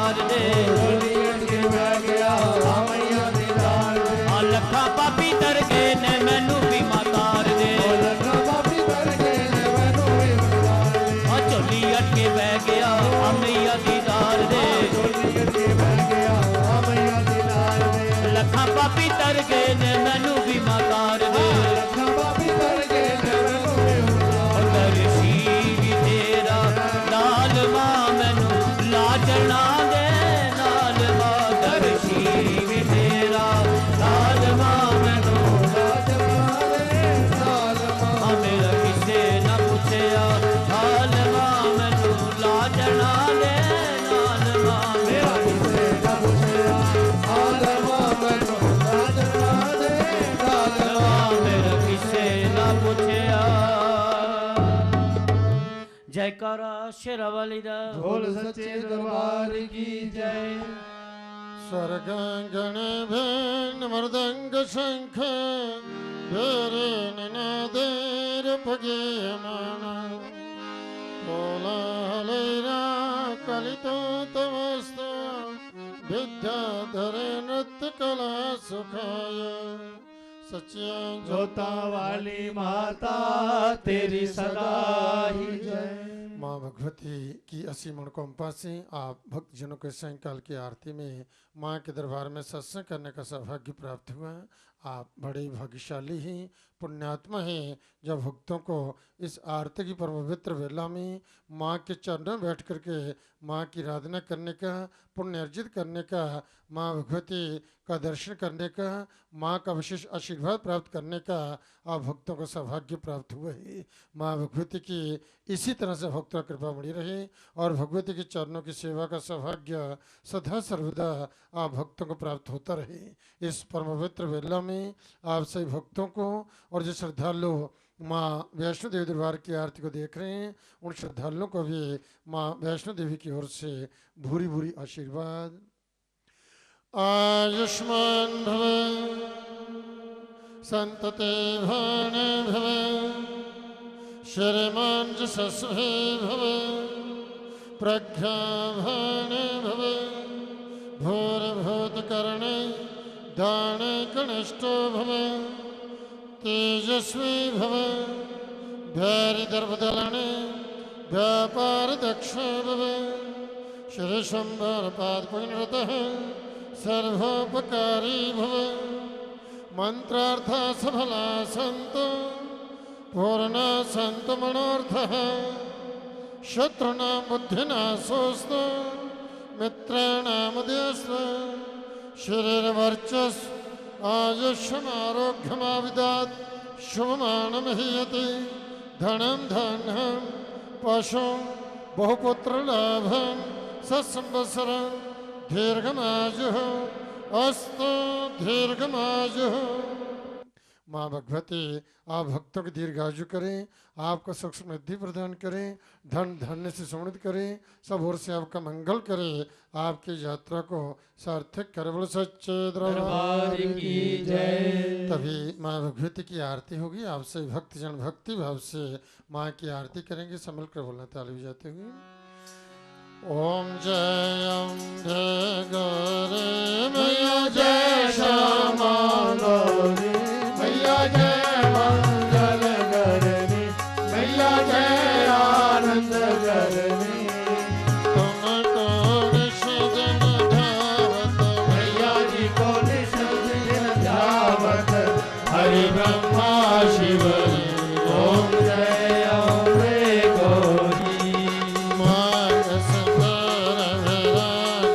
दार दे झोली अटके बह गया मैया दी दार दे आ लखा पापी तर गए ने मैनू भी मातार दे लखा पापी तर गए ने मैनू भी मातार दे आ झोली अटके बह गया मैया दी दार दे झोली अटके बह गया मैया दी दार दे लखा पापी तर गए ने मैनू भी मातार दे लखा पापी तर गए ने मैनू भी मातार दे दर्शी तेरा लाल मां मैनू लाजना दे लाल मां दर्शी तेरा लाल मां मैनू हाँ मेरा किसे न पूछया लाल मां मैनू लाजना दे लाल मां मेरा किसे न पूछया हाल मां मैनू लाजना दे लाल मां मेरा किसे न पूछया जयकारा शेरावाली दा ढोल सच्चे दरबार की जय स्वर्गांगण भेन मृदंग शंख भेरे निनादेर भगे माना कोलाहलेरा कलितो तमस्तु विद्याधरे नृत्य कला सुखाय सच्चा जोता वाली माता तेरी सदा ही जय माँ भगवती की असीम अनुकंपा से आप भक्तजनों के सायंकाल की आरती में माँ के दरबार में सत्संग करने का सौभाग्य प्राप्त हुआ। आप बड़े भाग्यशाली हैं, पुण्यात्मा हैं, जब भक्तों को इस आरती की पवित्र वेला में माँ के चरणों में बैठ करके माँ की आराधना करने का, पुण्य अर्जित करने का, माँ भगवती का दर्शन करने का, माँ का विशेष आशीर्वाद प्राप्त करने का आप भक्तों को सौभाग्य प्राप्त हुआ है। माँ भगवती की इसी तरह से भक्तों की कृपा बनी रहे और भगवती के चरणों की सेवा का सौभाग्य सदा सर्वदा आप भक्तों को प्राप्त होता रहे। इस परम पवित्र वेला में आप सभी भक्तों को और जो श्रद्धालु माँ वैष्णो देवी दरबार की आरती को देख रहे हैं उन श्रद्धालुओं को भी माँ वैष्णो देवी की ओर से भूरी भूरी आशीर्वाद। आयुष्मान भव संतते भान भव श्रीमान जसस्वे भव प्रज्ञाभान भव भूर्भूतकर्णे दान कनिष्ठो भव तेजस्वी भव भैरिदर्भदलने व्यापार दक्ष भव श्री शंबर पादपुण्यरतः सर्वोपकारी भव मंत्रार्थ सफला संतो पूर्ण संत मनोर्थः शत्रुनां बुद्धिनाशोऽस्तु मित्राणामुदयस्तु शरीरवर्चस् आयुष्यमारोग्यमाविदात् शुभमानमहीयते धनं धान्यं पशुं बहुपुत्रलाभं सत्संवत्सरं दीर्घमायुः अस्तु दीर्घमायुः। माँ भगवती आप भक्तों की दीर्घायु करें, आपको सुख समृद्धि प्रदान करें, धन धान्य से समृद्ध करें, सब ओर से आपका मंगल करें, आपकी यात्रा को सार्थक करे। बोलो सच्चे दरबार की जय। तभी माँ भगवती की आरती होगी। आपसे भक्तजन भक्ति भाव से माँ की आरती करेंगे। संभल कर बोलना ताली बजाते हुए। ओम जय अम्बे गौरी मैया जय श्यामा गौरी मैया जय मंगल करनी मैया जय आनंद करनी तुमको निषदन धावत मैया जी को निषदन धावत हरि ब्रह्मा शिव ओम जय अम्बे गौरी माँ सुंदर विराज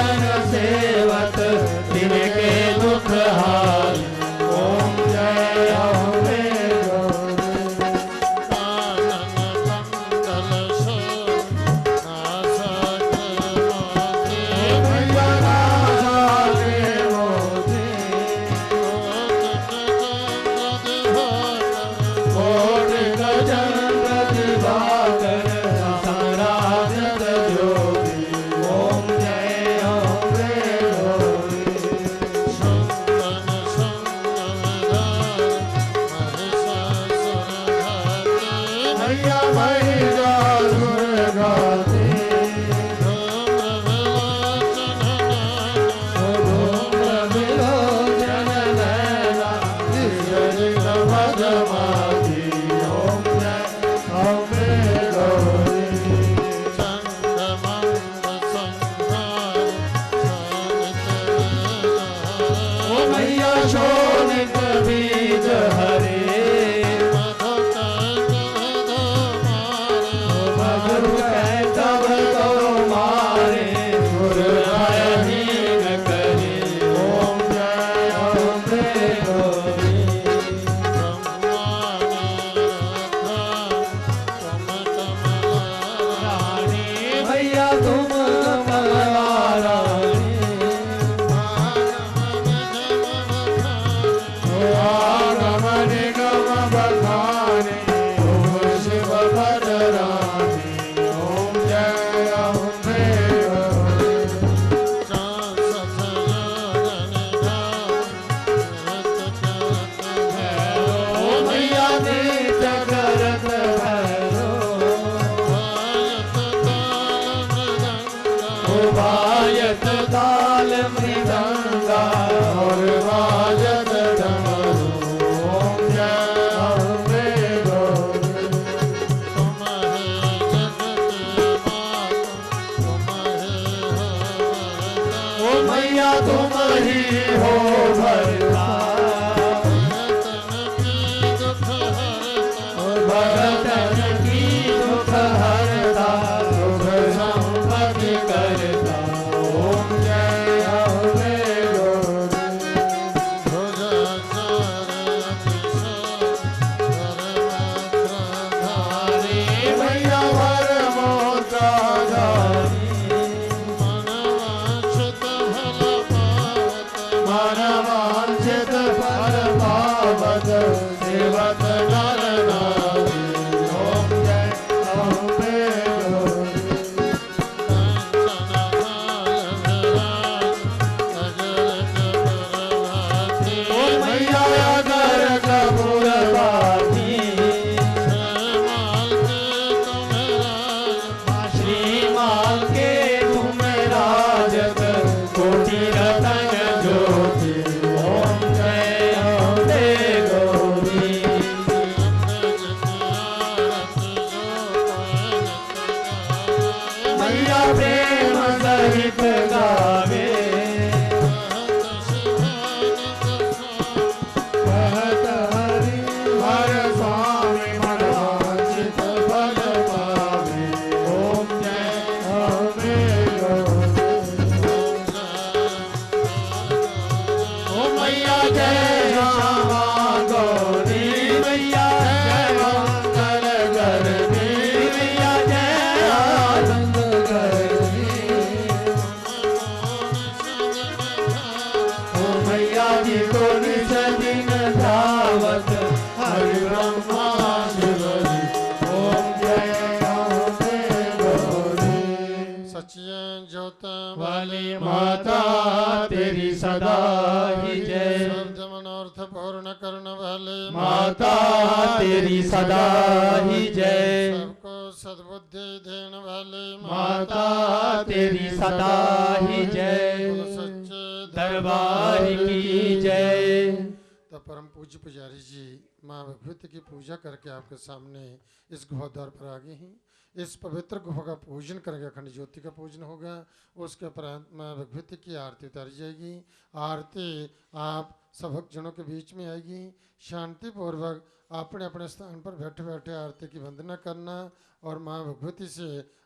चरण सेवत तिनके दुख हार ओम जय अम्बे गौरी मैया नासा के मोती कोटि गजन प्रतिभाकर संराजत ज्योति ओम जय अम्बे गौरी मैया महिषासुर घाती धूम्र विलोचन नैना दिव्य भजमाती ओम जय अम्बे गौरी ओ मैया शोणित बीज हरे मधुर कह तब तो मारे सुर भयहीन करे ओम जय अम्बे गौरी रानी मैया तुम कमलारानी आगम निगम बखाने ओम शिव भद्रानी ओम जय अम्बे गौरी ओ मैया नित्य करत भैरो ओ बायत ताल मृदंगा और बाजत डमरू ओम जय अम्बे गौरी ओ मैया तुम ही हो भरता भगतन की दुख हरता दुख संपत्ति करता ओम जय अम्बे गौरी धारी मैया वर मोत्राधारी मन वांछित फल पावत सेवत नर नारी ओम जय अम्बे गौरी ओ मैया अगर कपूर बाती श्रीमाल के तुम राजत कोटि रतन ज्योति ओम जय अम्बे गौरी मैया प्रेम सहित गावे कहत हरि हर स्वामी मन वांछित फल पावे ओम जय अम्बे गौरी ओ मैया जय श्यामा गौरी मैया जय मंगल करनी मैया जय आनंद करनी ओ मैया जी को निज दिन धावत हरि ब्रह्मा शिव जी ओम जय अम्बे गौरी सचिए ज्योत वाली माता तेरी सदा ही जय शब्द मनोर्थ पूर्ण करने वाले माता तेरी सदा ही जय सबको सद्बुद्धि देने वाले माता तेरी सदा ही जय बोलो सच्चे दरबार की जय तो परम पूज्य पुजारी जी माँ भगवती की पूजा करके आपके सामने इस गुफा द्वार पर आ गए हैं। इस पवित्र गुफा का पूजन करके अखंड ज्योति का पूजन होगा। उसके उपरांत माँ भगवती की आरती उतारी जाएगी। आरती आप सब भक्तजनों के बीच में आएगी। शांतिपूर्वक अपने अपने स्थान पर बैठे बैठे आरती की वंदना करना और माँ भगवती से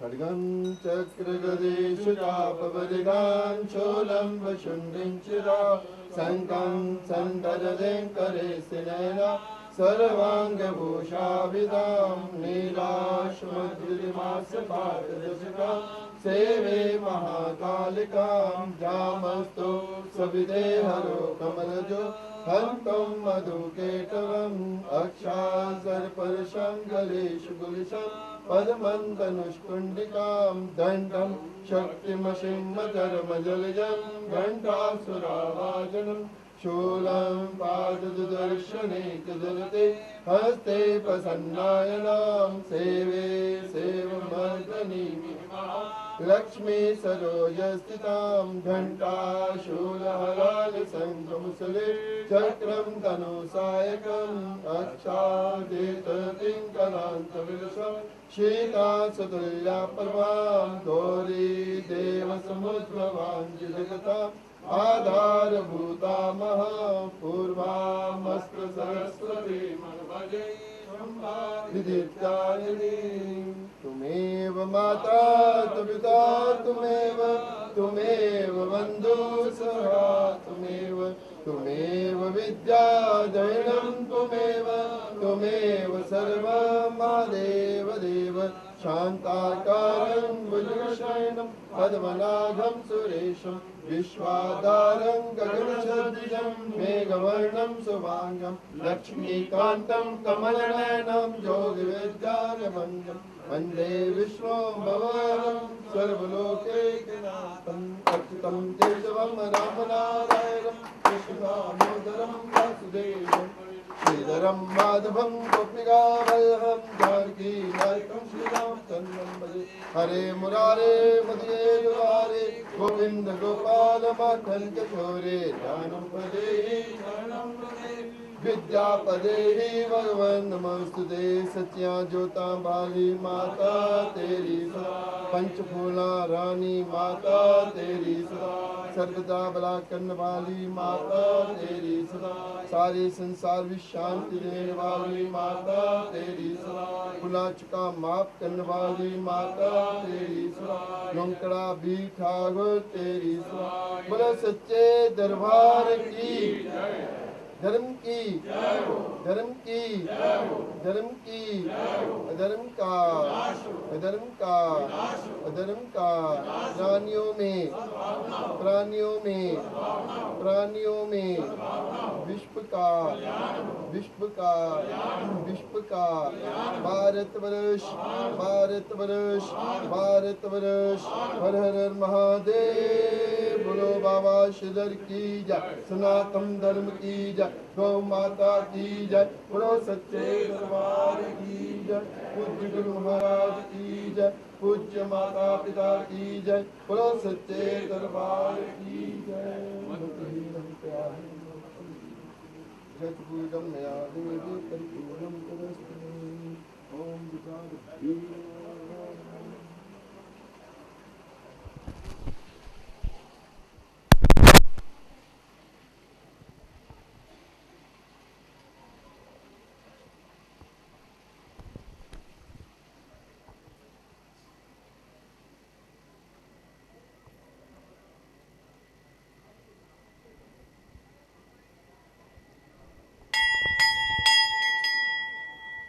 खड्गं चक्रगदेषु चापवरिगां शूलं वशुण्डिं चिरा शङ्खं सन्दददें करे सिनयना सर्वाङ्गभूषाविदां नीलाशमद्रिमासपादशकां सेवे महाकालिकां जामस्तु सविदे हरो कमलजो हन्तं मधुकेटवम् अक्षासर्परशङ्गलेषु गुलिशं पद्मन्तनुष्कुण्डिकां दण्डं शक्तिमसिंहधर्मजलजं घण्टासुरावाजनं शूलं पाददर्शने जलते हस्ते प्रसन्नायनां सेवे सेवमर्दनी लक्ष्मी सरोजस्थितां घण्टाशूलहलालशङ्खमुसले चक्रं तनुसायकम् अक्षादितपिङ्गलान्तविलसं शीतासुतुल्या प्रभां गौरी देवसमुद्भवाञ्जगताम् आधारभूता महापूर्वामस्त्र सरस्वती मनभजे विदित्यायनी तुमेव माता पिता तुमेव बन्धु सखा तुमेव विद्या जैनं तुमेव सर्वं महादेव देव शान्ताकारं भुजगशयनं पद्मनाभं सुरेशं विश्वाधारं गगनसदृशं मेघवर्णं शुभांगं लक्ष्मीकान्तं कमलनयनं योगिविद्यारमण्यं वन्दे विष्णुं भगवानं सर्वलोकैकनाथं अच्युतं केशवं रामनारायणं कृष्णदामोदरं वासुदेवं श्रीधरं माधवं गोपिकावल्लभं जानकीनायकं श्रीरामचन्द्रं भजे हरे मुरारे मदये दुरारे गोविन्द गोपाल माखन किशोरे ज्ञानं पदेहि शरणं पदे विद्यापदेहि भगवन् नमस्तुते सत्या ज्योता बाली माता तेरी सदा पंचफूला रानी माता तेरी सदा सर्वदा बला करने वाली माता तेरी सदा सारे संसार में शांति देने वाली माता तेरी सदा गुनाह चुका माफ करने वाली माता तेरी सदा लोंकड़ा भी ठाकुर तेरी सदा बोलो सच्चे दरबार की धर्म की अधर्म का प्राणियों में विश्व का भारतवर्ष हर हर महादेव बोलो बाबा श्रीधर की जय सनातन धर्म की जय गौ माता की जय बोलो सच्चे दरबार की जय पूज्य गुरु महाराज की जय पूज्य माता पिता की जय बोलो सच्चे दरबार की जय जगपूजम मया देवी परिपूर्णं तदस्तु ओम विचार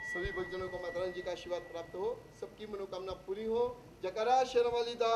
सभी भक्तजनों को माता रानी जी का आशीर्वाद प्राप्त हो, सबकी मनोकामना पूरी हो। जयकारा शेरावाली दा।